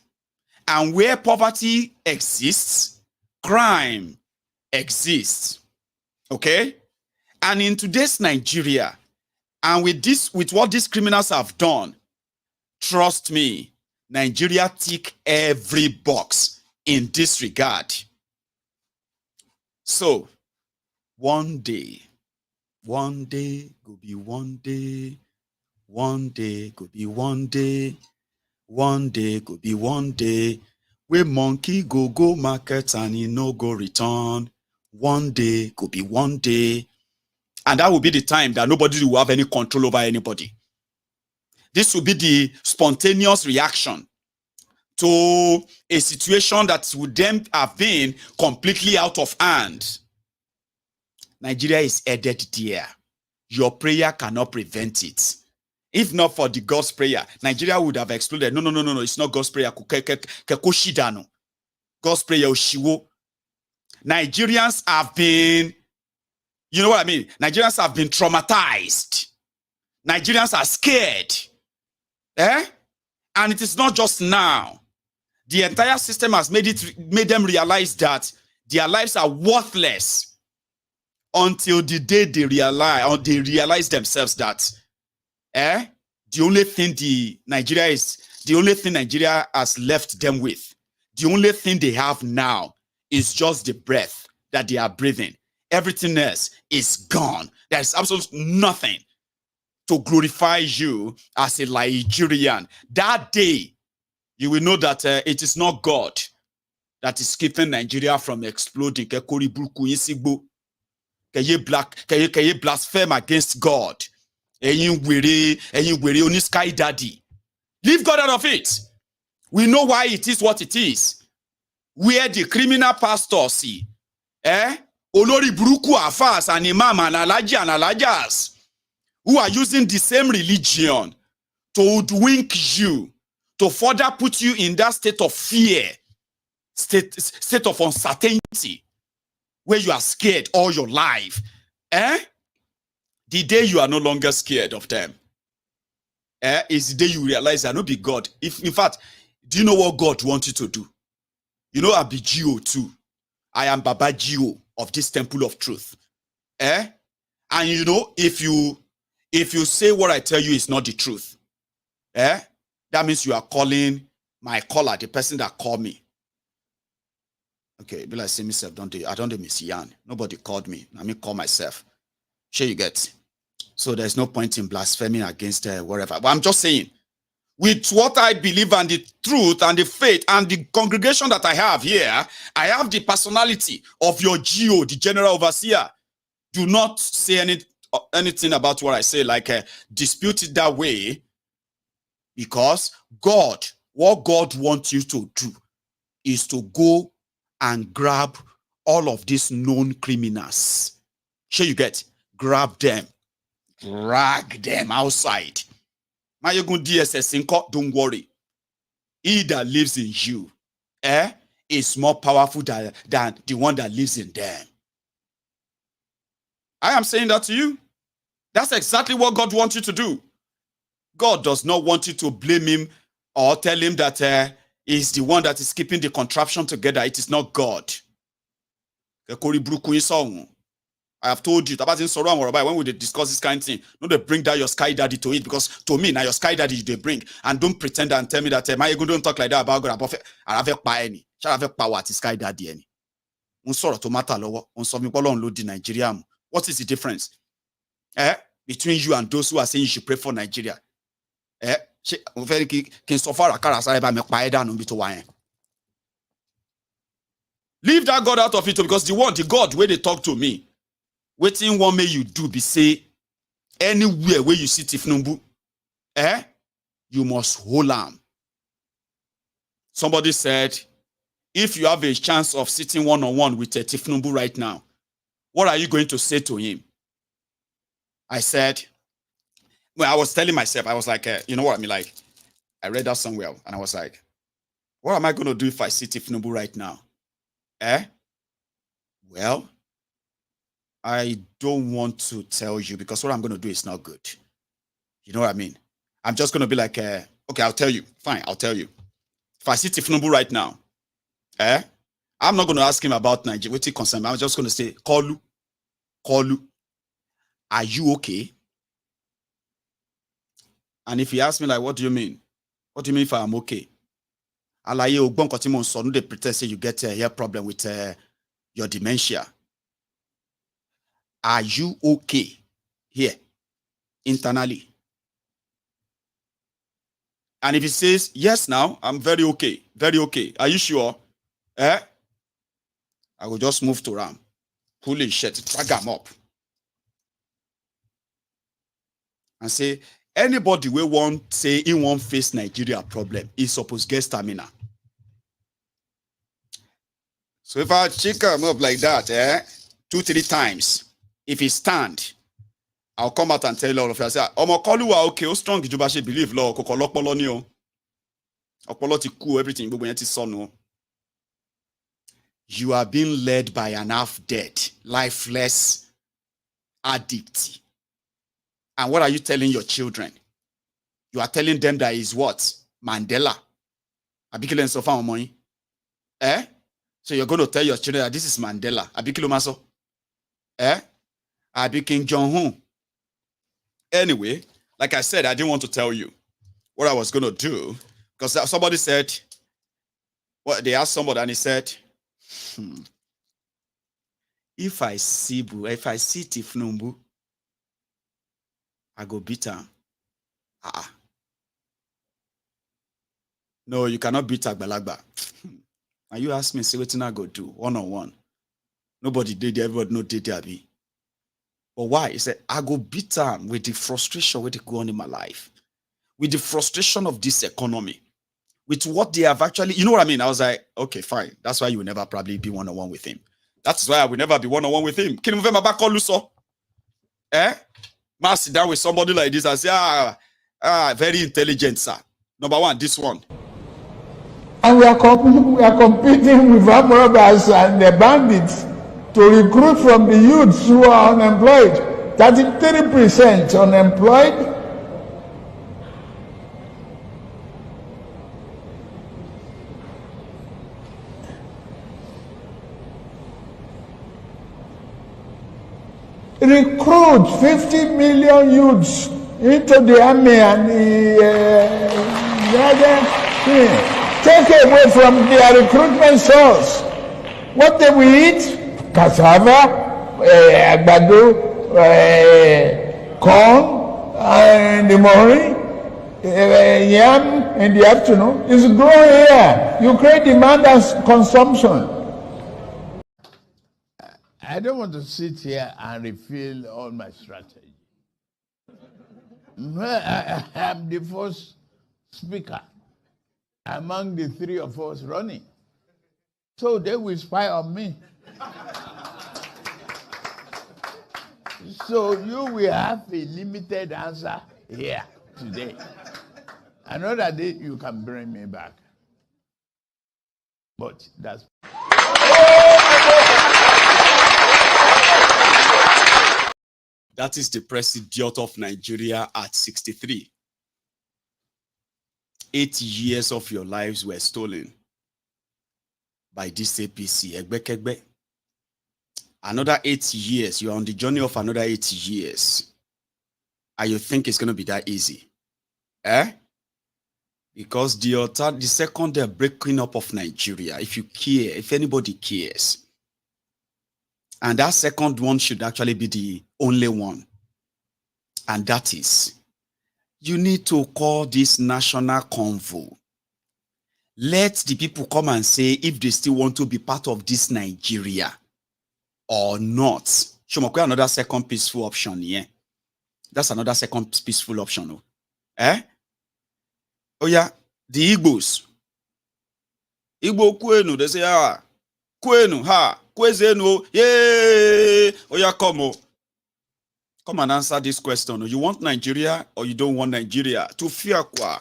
And where poverty exists, crime exists. Okay? And in today's Nigeria, and with what these criminals have done, trust me, Nigeria tick every box in this regard. So, one day go be one day go be one day go be one day, where monkey go market and he no go return. One day go be one day. And that will be the time that nobody will have any control over anybody. This will be the spontaneous reaction to a situation that would then have been completely out of hand. Nigeria is headed there. Your prayer cannot prevent it. If not for the God's prayer, Nigeria would have exploded. No, it's not God's prayer. God's prayer, Nigerians have been, you know what I mean? Nigerians have been traumatized. Nigerians are scared. Eh? And it is not just now. The entire system has made them realize that their lives are worthless until the day they realize themselves that the only thing Nigeria has left them with, the only thing they have now is just the breath that they are breathing. Everything else is gone. There's absolutely nothing to glorify you as a Nigerian. That day, you will know that it is not God that is keeping Nigeria from exploding. Can you blaspheme against God? Only sky daddy. Leave God out of it. We know why it is what it is. Where the criminal pastors see, Olori Buruku Afas and Imam and Alaji and Alajas, who are using the same religion to hoodwink you, to further put you in that state of fear, state of uncertainty, where you are scared all your life. The day you are no longer scared of them, is the day you realize I no be God. In fact, do you know what God wants you to do? You know, I be Gio too. I am Baba Gio of this temple of truth. And you know, if you say what I tell you is not the truth, that means you are calling my caller, the person that called me. Okay, be like say myself, I don't miss Yan. Nobody called me. I mean, call myself. Sure you get. So there's no point in blaspheming against whatever. But I'm just saying, with what I believe and the truth and the faith and the congregation that I have here, I have the personality of your GO, the general overseer. Do not say anything about what I say, like dispute it that way, because what God wants you to do is to go and grab all of these known criminals. Sure you get, grab them, drag them outside. Maiyegun DSS, don't worry. He that lives in you is more powerful than the one that lives in them. I am saying that to you. That's exactly what God wants you to do. God does not want you to blame him or tell him that he's the one that is keeping the contraption together. It is not God. I have told you, when we discuss this kind of thing, no, they bring down your sky daddy to it, because to me, now your sky daddy they bring. And don't pretend and tell me that Maiyegun don't talk like that about God. I have any. Shall have power to sky daddy any. To matter Nigeria. What is the difference? Between you and those who are saying you should pray for Nigeria? Leave that God out of it, because the God where they talk to me, waiting one may you do be say anywhere where you see Tifnumbu, you must hold on. Somebody said, if you have a chance of sitting one-on-one with Tifnumbu right now, what are you going to say to him? I said, well, I was telling myself, I was like, you know what I mean? Like, I read that somewhere, and I was like, what am I going to do if I see Tifnumbu right now? Well, I don't want to tell you, because what I'm going to do is not good. You know what I mean? I'm just going to be like, okay, I'll tell you. Fine, I'll tell you. If I see Tifnumbu right now, I'm not going to ask him about Nigeria. What's he concerned? I'm just going to say, Kolu, are you okay? And if he asks me, like, what do you mean? What do you mean if I'm okay? They pretend say you get a hair problem with your dementia. Are you okay here, internally? And if he says, yes, now, I'm very okay, are you sure? I will just move to Ram, pull his shirt, drag him up, and say, anybody will want say he won't face Nigeria problem, is supposed to get stamina. So if I check him up like that, 2-3 times, if he stand, I'll come out and tell all of you, I say, Omokolu are okay, how strong did you believe law? Kokolokpolo ni o. Okpolo ti ku everything, but when it is son. You are being led by an half-dead, lifeless addict. And what are you telling your children? You are telling them that is what? Mandela. Abikile and Sofa money. Eh? So you're going to tell your children that this is Mandela. Abikile Maso. Eh? Abi King Jong-un. Anyway, like I said, I didn't want to tell you what I was going to do because somebody said, well, they asked somebody and he said, if I see Tifnumbu, I go beat her. No, you cannot beat Agbalagba. And you ask me, see what I go do one-on-one. Nobody did, everybody know did Abi. But why? He said, I go beat her with the frustration with go on in my life, with the frustration of this economy, with what they have actually, you know what I mean? I was like, okay, fine. That's why you will never probably be one-on-one with him. That's why I will never be one-on-one with him. Can you move my back on Luso? Eh? Must sit down with somebody like this and say, very intelligent, sir. Number one, this one. And we are competing with armed robbers and the bandits to recruit from the youths who are unemployed. 33% unemployed. Recruit 50 million youths into the army and the other thing. Take away from their recruitment source. What they will eat? Cassava, agbado, corn in the morning, yam in the afternoon. It's growing here. You create demand and consumption. I don't want to sit here and reveal all my strategy. I am the first speaker among the three of us running. So they will spy on me. So you will have a limited answer here today. Another day you can bring me back. But that's... That is the president of Nigeria at 63. 8 years of your lives were stolen by this APC. Egbekegbe. Another 8 years. You are on the journey of another 8 years. And you think it's going to be that easy? Eh? Because the second they're breaking up of Nigeria, if you care, if anybody cares, and that second one should actually be the only one. And that is, you need to call this national convo. Let the people come and say if they still want to be part of this Nigeria or not. Shomokwe, another second peaceful option, yeah. That's another second peaceful option. No? Eh? Oh yeah, the Igbos. Igbo kwenu, they say, kwenu, kwezenu, yeah. Oh yeah, come and answer this question. You want Nigeria or you don't want Nigeria? To fear kwa?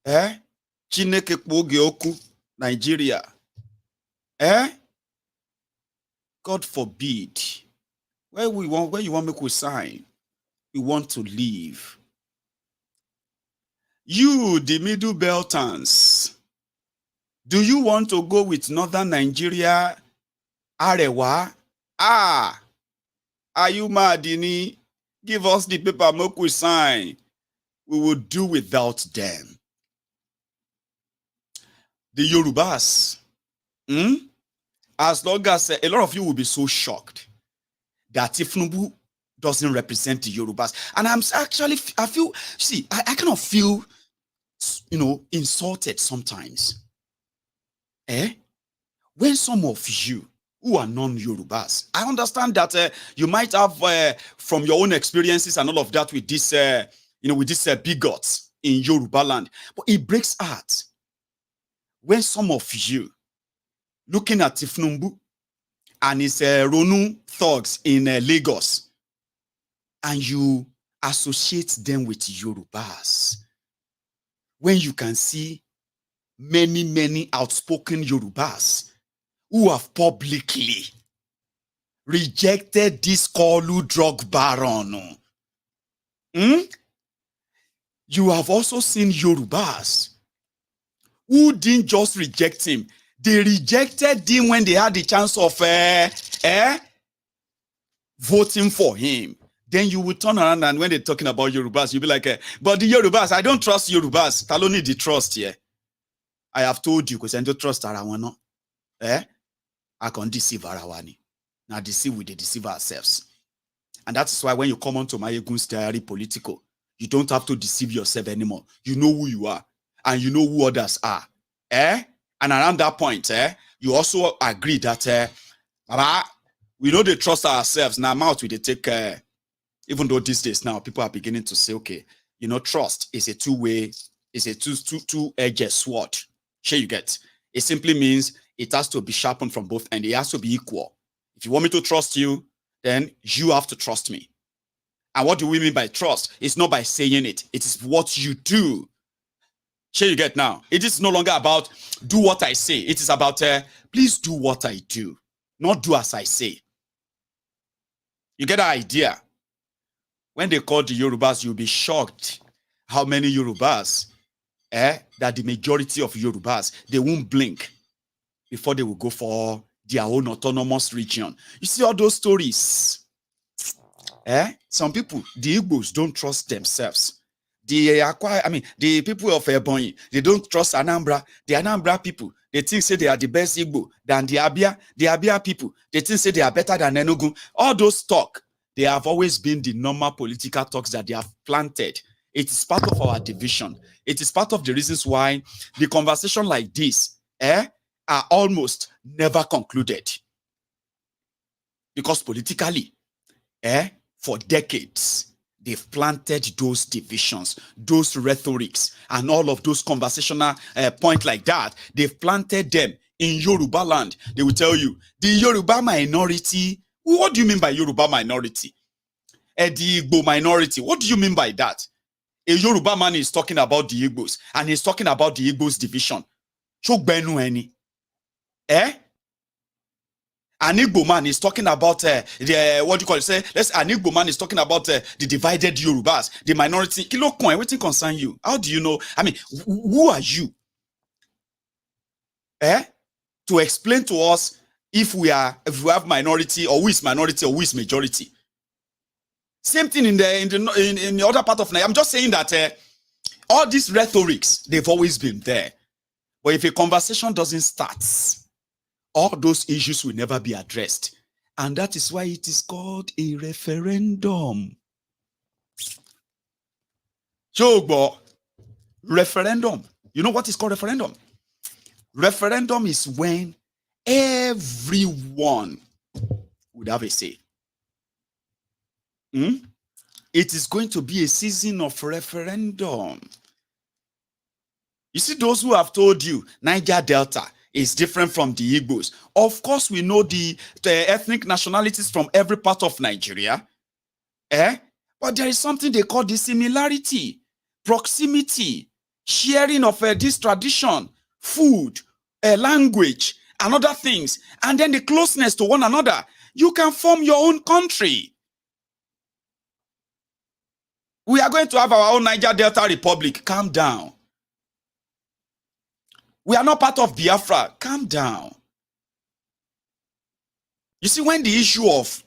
Eh? Chineke kpoge oku Nigeria. Eh? God forbid. Where you want me to sign? We want to leave. You, the Middle Beltans, do you want to go with Northern Nigeria? Arewa? Are you mad, Dini? Give us the paper, make we sign. We will do without them. The Yorubas, as long as a lot of you will be so shocked that Tifnumbu doesn't represent the Yorubas. And I kind of feel, insulted sometimes. When some of you who are non-Yorubas, I understand that you might have from your own experiences and all of that with this, with this bigots in Yoruba land, but it breaks heart when some of you looking at Tifnumbu and his Ronu thugs in Lagos, and you associate them with Yorubas, when you can see many, many outspoken Yorubas who have publicly rejected this Kolu drug baron. you have also seen Yorubas who didn't just reject him. They rejected him when they had the chance of voting for him. Then you will turn around and when they're talking about Yorubas, you'll be like, but the Yorubas, I don't trust Yorubas. I don't need the trust here. I have told you, because I don't trust Arawana. I can deceive Arawani. Now deceive, we deceive ourselves. And that's why when you come onto Maiyegun's Diary Political, you don't have to deceive yourself anymore. You know who you are. And you know who others are. And around that point, you also agree that we know they trust ourselves. Now, mouth we they take even though these days now people are beginning to say, okay, you know, trust is a two-way, is a two-edged sword. Sure, you get. It simply means it has to be sharpened from both ends. It has to be equal. If you want me to trust you, then you have to trust me. And what do we mean by trust? It's not by saying it. It is what you do. Sure, you get now. It is no longer about do what I say. It is about please do what I do, not do as I say. You get the idea? When they call the Yorubas, you'll be shocked how many Yorubas, that the majority of Yorubas, they won't blink before they will go for their own autonomous region. You see all those stories. Some people, the Igbos, don't trust themselves. The people of Ebonyi, they don't trust Anambra. The Anambra people, they think say they are the best Igbo than the Abia people. They think say they are better than Enugu. All those talk, they have always been the normal political talks that they have planted. It is part of our division. It is part of the reasons why the conversation like this are almost never concluded. Because politically, for decades, they've planted those divisions, those rhetorics, and all of those conversational points like that. They've planted them in Yoruba land. They will tell you, the Yoruba minority. What do you mean by Yoruba minority? The Igbo minority. What do you mean by that? A Yoruba man is talking about the Igbos, and he's talking about the Igbos division. An Igbo man is talking about the what do you call it? Say, an Igbo man is talking about the divided Yorubas, the minority. Kilo coin, what concern you? How do you know? I mean, who are you? To explain to us if we have minority, or who is minority, or who is majority. Same thing in the other part of Nigeria. I'm just saying that all these rhetorics, they've always been there. But if a conversation doesn't start, all those issues will never be addressed. And that is why it is called a referendum. So, referendum. You know what is called referendum? Referendum is when everyone would have a say. It is going to be a season of referendum. You see, those who have told you Niger Delta is different from the Igbos. Of course, we know the ethnic nationalities from every part of Nigeria. But there is something they call the similarity, proximity, sharing of this tradition, food, language, and other things. And then the closeness to one another. You can form your own country. We are going to have our own Niger Delta Republic. Calm down. We are not part of Biafra. Calm down. You see, when the issue of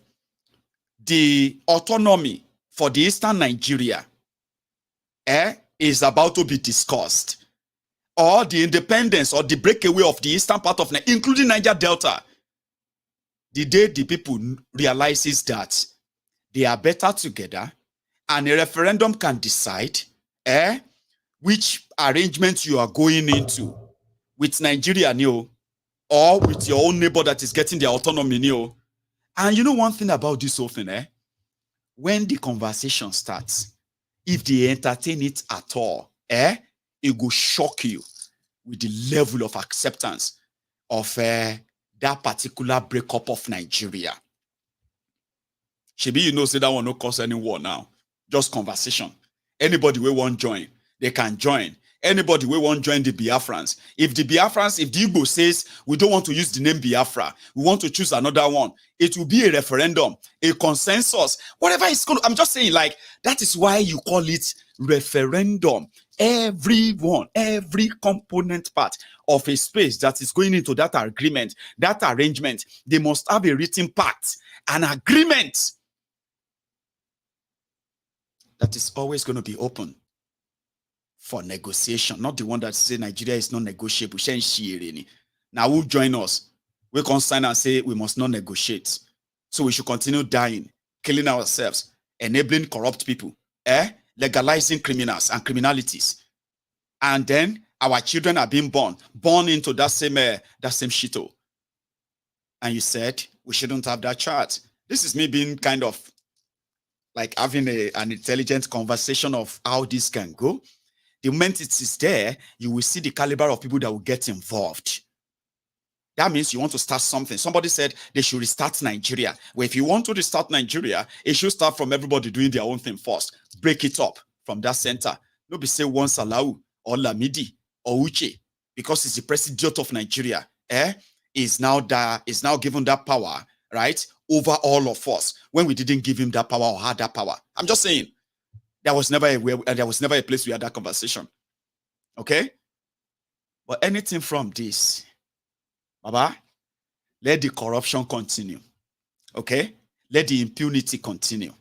the autonomy for the Eastern Nigeria is about to be discussed, or the independence or the breakaway of the eastern part of Nigeria, including Niger Delta, the day the people realizes that they are better together, and a referendum can decide which arrangement you are going into with Nigeria, or with your own neighbor that is getting their autonomy. And you know one thing about this whole thing, when the conversation starts, if they entertain it at all, it will shock you with the level of acceptance of that particular breakup of Nigeria. Shebi, you know, say that one no cause any war now. Just conversation. Anybody will want join, they can join. Anybody we won't join the Biafrans. If the Igbo says we don't want to use the name Biafra, we want to choose another one, it will be a referendum, a consensus, whatever it's going to. I'm just saying, like, that is why you call it referendum. Everyone, every component part of a space that is going into that agreement, that arrangement, they must have a written pact, an agreement that is always going to be open for negotiation, not the one that say Nigeria is not negotiable. Now who join us? We can sign and say we must not negotiate. So we should continue dying, killing ourselves, enabling corrupt people, legalizing criminals and criminalities. And then our children are being born into that same shito. And you said we shouldn't have that chart. This is me being kind of like having an intelligent conversation of how this can go. The moment it is there, you will see the caliber of people that will get involved. That means you want to start something. Somebody said they should restart Nigeria. Well, if you want to restart Nigeria, it should start from everybody doing their own thing first. Break it up from that center. Nobody say one Salau or Lamidi or Uche, because it's the president of Nigeria, is now given that power, right, over all of us, when we didn't give him that power or had that power. I'm just saying. There was never a place we had that conversation. Okay? But anything from this, Baba, let the corruption continue. Okay? Let the impunity continue.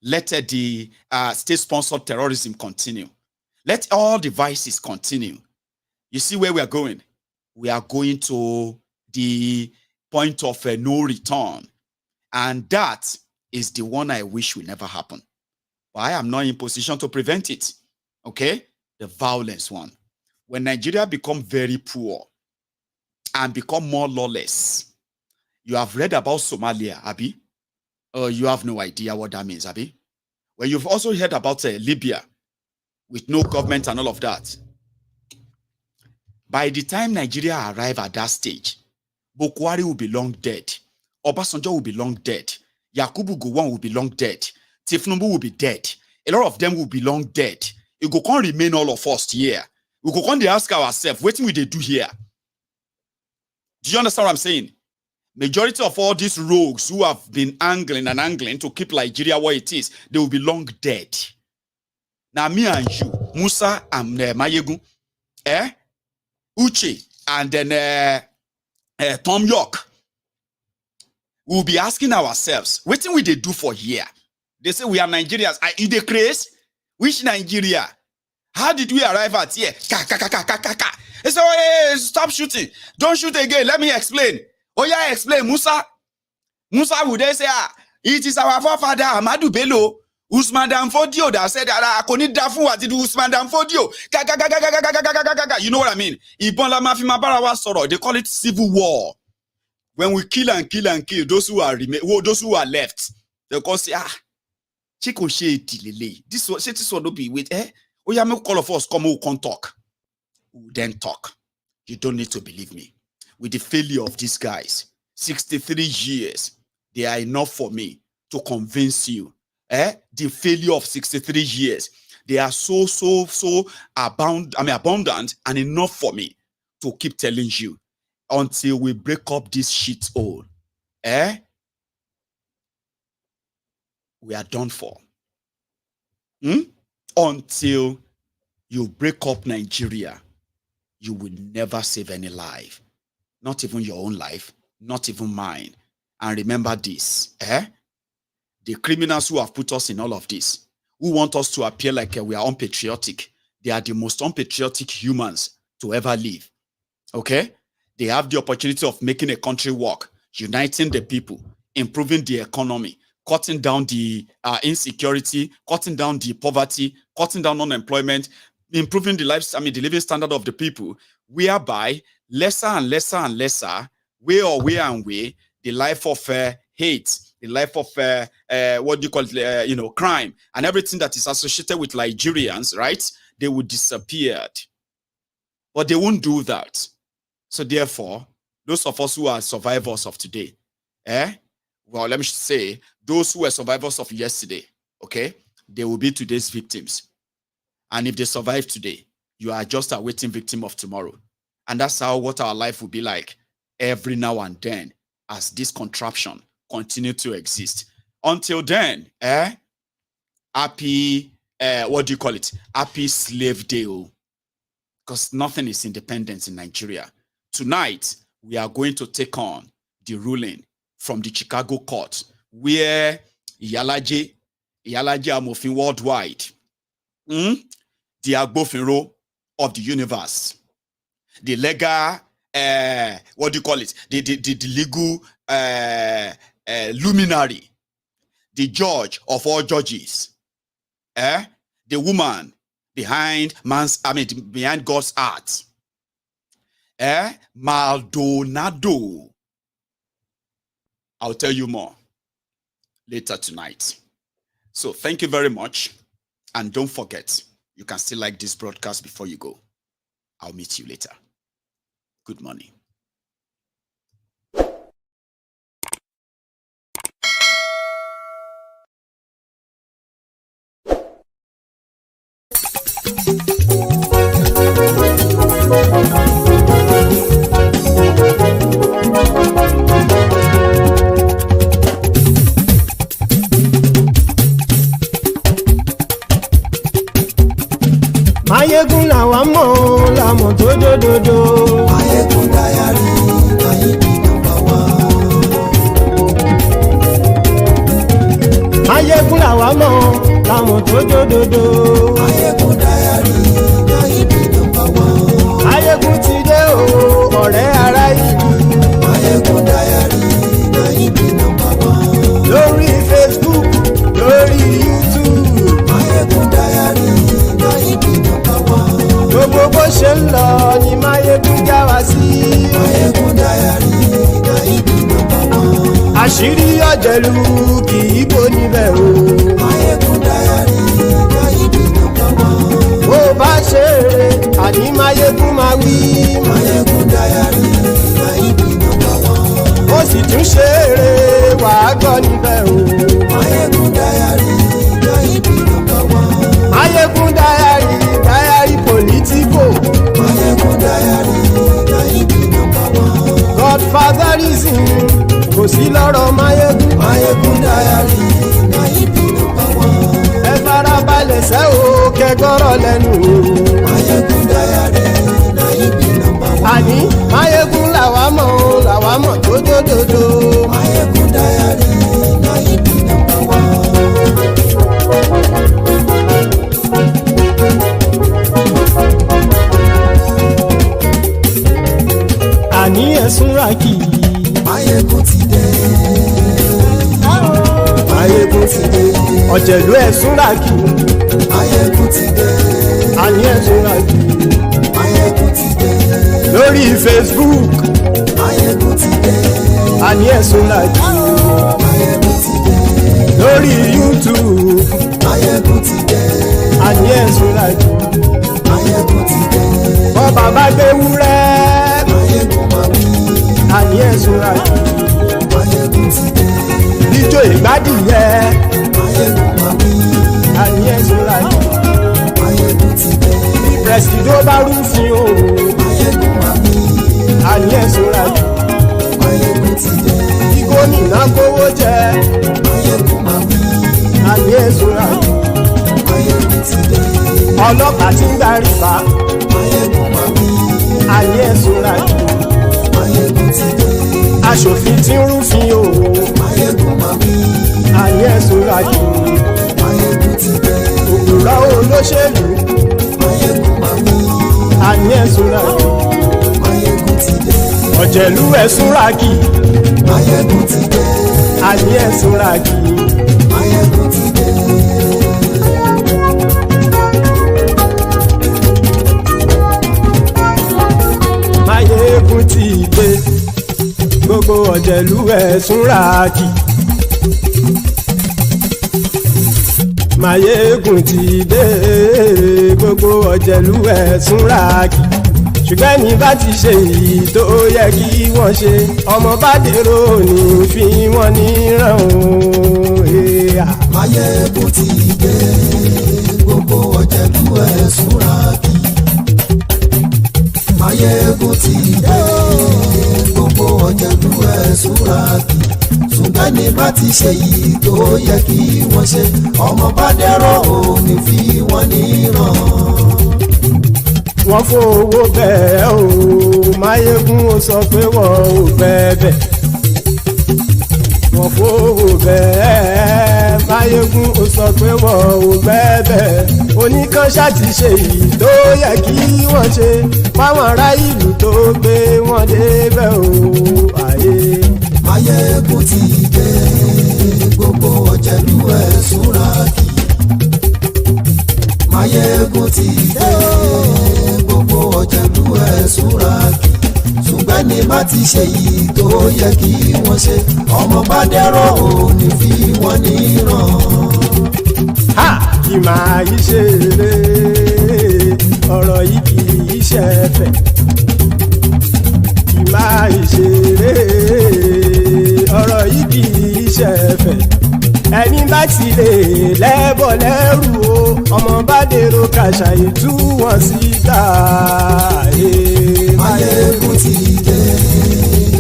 Let the state-sponsored terrorism continue. Let all the vices continue. You see where we are going? We are going to the point of no return. And that is the one I wish will never happen. I am not in position to prevent it. Okay? The violence one. When Nigeria become very poor and become more lawless, you have read about Somalia, Abi? You have no idea what that means, Abi? Well, you've also heard about Libya with no government and all of that. By the time Nigeria arrive at that stage, Bokoharam will be long dead. Obasanjo will be long dead. Yakubu Gowon will be long dead. Tifnumbu will be dead. A lot of them will be long dead. It go can't remain all of us here. We go can't ask ourselves, what will they do here? Do you understand what I'm saying? Majority of all these rogues who have been angling to keep Nigeria where it is, they will be long dead. Now me and you, Musa and Maiyegun, Uche, and then Tom York, we'll be asking ourselves, what will they do for here? They say we are Nigerians. Are you the craze? Which Nigeria? How did we arrive at here? They say, oh, hey, stop shooting. Don't shoot again. Let me explain. Oh, yeah, explain. Musa would they say, it is our forefather, Ahmadu Bello, Usman Danfodio, that said, I couldn't dafu what did Usman Danfodio. You know what I mean? They call it civil war. When we kill and kill those who are left, they call say, Chico Shady, this one don't be with oh yeah, make all of us come who can talk. We'll then talk. You don't need to believe me. With the failure of these guys, 63 years, they are enough for me to convince you. The failure of 63 years, they are so abundant and enough for me to keep telling you until we break up this shit hole. We are done for. Until you break up Nigeria, you will never save any life. Not even your own life, not even mine. And remember this, the criminals who have put us in all of this, who want us to appear like we are unpatriotic, they are the most unpatriotic humans to ever live. Okay? They have the opportunity of making a country work, uniting the people, improving the economy, cutting down the insecurity, cutting down the poverty, cutting down unemployment, improving the living standard of the people, whereby lesser and lesser and lesser, way the life of hate, the life of what do you call it, crime, and everything that is associated with Nigerians, right? They would disappear. But they won't do that. So therefore, those of us who are survivors of today, well, let me say, those who were survivors of yesterday, okay, they will be today's victims. And if they survive today, you are just a waiting victim of tomorrow. And that's how what our life will be like every now and then as this contraption continue to exist. Until then, happy, happy slave day. Because nothing is independent in Nigeria. Tonight, we are going to take on the ruling from the Chicago court, where Iyalaje Amofin worldwide, the Agbofinro of the universe, the legal, the legal luminary, the judge of all judges, the woman behind God's heart, Maldonado. I'll tell you more later tonight. So thank you very much. And don't forget, you can still like this broadcast before you go. I'll meet you later. Good morning. Maiyegun làwa mọ̀ làmọ̀ tó dòdòdò. Maiyegun Diary, Maiyegun number one. Maiyegun làwa mọ̀ làmọ̀ tó dòdòdò. Maiyegun Diary, Maiyegun number one. Maiyegun ti dé o, ọ̀rẹ́ ará ìlú. Maiyegun Diary, Maiyegun number one. Lórí Facebook, lórí YouTube. Maiyegun Diary, Maiyegun number one. Gbogbo bó ṣe ń lọ ni Maiyegun já wa sí. Maiyegun Diary, Maiyegun number one. Àṣírí ọ̀jẹ̀lú kì í bò níbẹ̀ o. Maiyegun Diary, Maiyegun number one. Bó bá ṣe eré, àní Maiyegun máa wí. Maiyegun Diary, Maiyegun number one. Ó sì tún ṣe eré, wàá gbọ́ níbẹ̀ o. Maiyegun Diary, Maiyegun number one. Maiyegun Diary, Diary politico. Maiyegun Diary, Maiyegun number one. Godfatherism kò sí lọ́rọ̀ Maiyegun. Maiyegun Diary, Maiyegun number one. Ẹ farabalẹ̀ sẹ́ o kẹgọ́rọ̀ lẹ́nu o. Maiyegun Diary, Maiyegun number one. Àní Maiyegun làwa mọ̀ tó dòdòdò. Maiyegun Diary, Maiyegun number one. Àní ẹ̀sùn ràkì. Maiyegun ti dé. Maiyegun ti dé. Ọ̀jẹ̀lú ẹ̀sùn ràkì. Maiyegun ti dé. Àní ẹ̀sùn ràkì. Maiyegun ti dé. Lórí Facebook. Maiyegun ti dé. Àní ẹ̀sùn ràkì. Maiyegun ti dé. Lórí YouTube. Maiyegun ti dé. Àní ẹ̀sùn ràkì. Maiyegun ti dé. Bọ́ bàbá gbé wúrẹ́. Maiyegun máa wí. Àní ẹ̀sùn ràkì. Maiyegun ti dé. Ijó ìgbádìyẹ. Maiyegun máa wí. Àní ẹ̀sùn ràkì. Maiyegun ti dé. Bí pẹ̀sìdó bá rúfin o. Maiyegun máa wí. Àní ẹ̀sùn ràkì. Maiyegun ti dé. Bí gómìnà kówó jẹ. Maiyegun máa wí. Àní ẹ̀sùn ràkì. Maiyegun ti dé. Ọlọ́pàá tí ń gba rìbá. Maiyegun máa wí. Àní ẹ̀sùn ràkì. Maiyegun ti dé. Aṣòfin tí ń rúfin o. Maiyegun máa wí. Àní ẹ̀sùn ràkì. Maiyegun ti dé. Òpùrọ́ olóṣèlú. Maiyegun máa wí. Àní ẹ̀sùn ràkì. Maiyegun ti dé. Ọ̀jẹ̀lú ẹ̀sùn ràkì. Maiyegun ti dé. Àní ẹ̀sùn ràkì. Maiyegun ti dé. Maiyegun ti dé. Gbogbo ọ̀jẹ̀lú ẹ̀sùn ràkì. Maiyegun ti dé. Gbogbo ọ̀jẹ̀lú ẹ̀sùn ràkì. Ṣùgbọ́n ní bá ti ṣe èyí tó yẹ kí wọ́n ṣe, ọmọ bá dèrò ní fi wọ́n níran o. Maiyegun ti dé. Gbogbo ọ̀jẹ̀lú ẹ̀sùn ràkì. Maiyegun ti dé gbogbo ọ̀jẹ̀lú ẹ̀ súra kì ṣùgbọ́n ní bá ti ṣe yìí tó yẹ kí wọ́n ṣe ọmọ bá dẹ́rọ̀ òní fi wọ́n níran. wọ́n fowó bẹ́ẹ̀ o Maiyegun ó sọ pé wọ́n ò bẹ́ẹ̀ wọ́n fowó bẹ́ẹ̀ Maiyegun ó sọ pé wọ́n ò bẹ́ẹ̀ oníkanṣá ti ṣe yìí tó yẹ kí wọ́n ṣe fáwọn ará ìlú tó gbé wọn débẹ̀ o àyè. Maiyegun ti dé gbogbo ọ̀jẹ̀lú ẹ̀ súra kì Maiyegun ti dé gbogbo ọ̀jẹ̀lú ẹ̀ súra kì ṣùgbọ́n ní bá ti ṣe yìí tó yẹ kí wọ́n ṣe ọmọ bá dẹ́rọ̀ òní fi wọ́n níran. kì máa yí ṣe eré ọ̀rọ̀ yìí kì í ṣe ẹ̀fẹ̀ kì máa yí ṣe eré ọ̀rọ̀ yìí kì í ṣe ẹ̀fẹ̀ ẹni bá ti lè lẹ́bọ̀ lẹ́rù o ọmọ bá dèrò kàṣàyè tú wọn síta. Maiyegun ti dé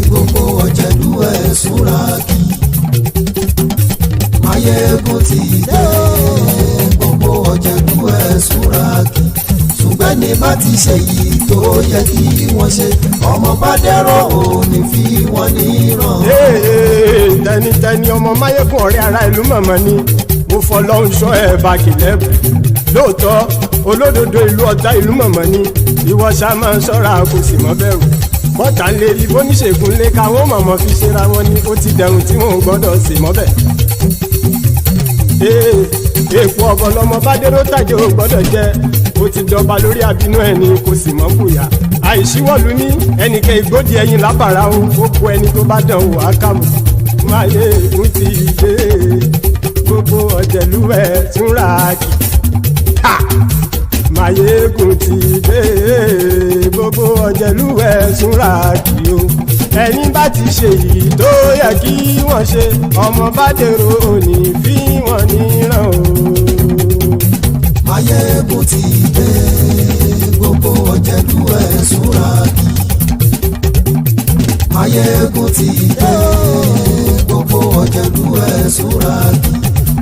gbogbo ọ̀jẹ̀lú ẹ̀ súra kì Maiyegun ti dé gbogbo ọ̀jẹ̀lú ẹ̀ súra kì ṣùgbọ́n ní bá ti ṣe yìí tó yẹ kí wọ́n ṣe ọmọ bá dẹ́rọ̀ òní fi wọ́n níran. tẹnitẹni ọmọ Maiyegun ọ̀rẹ́ ara ìlú mọ̀mọ́ ni mo fọlọ́hún sọ ẹ̀ bá kìlẹ́bù lóòótọ́ olódodo ìlú ọ̀tá ìlú mọ̀mọ́ ni ìwọ ṣá máa ń ṣọ́ra kò sì mọ́ bẹ̀rù bọ́tà ń lè rí bóníṣègùn lé káwọn mọ̀mọ́ fi ṣera wọn ni ó ti dẹrùn tí wọn ò gbọ́dọ̀ sì mọ́ bẹ̀. èèpo ọ̀bọ lọmọ bá dérò tàjẹ́ ò gbọ́dọ̀ jẹ́ ó ti jọba lórí àbínú ẹni kò sì mọ́ bùyà àìsíwọ́lu ní ẹnìkẹ́ ìgbódì ẹyin lábàrá o ó kó ẹni tó bá dán wò á kàmù. Maiyegun ti dé gbogbo ọ̀jẹ̀lú ẹ̀ túnra kì Maiyegun ti dé gbogbo ọ̀jẹ̀lú ẹ̀ túnra kì o ẹni bá ti ṣe yìí tó yẹ kí wọ́n ṣe ọmọ bá dèrò òní fi wọ́n níran o. Maiyegun ti dé gbogbo ọ̀jẹ̀lú ẹ̀ súra kì Maiyegun ti dé gbogbo ọ̀jẹ̀lú ẹ̀ súra kì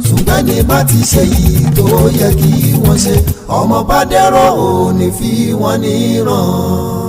ṣùgbọ́n ní bá ti ṣe yìí tó yẹ kí wọ́n ṣe ọmọ bá dẹ́rọ̀ òní fi wọ́n níran.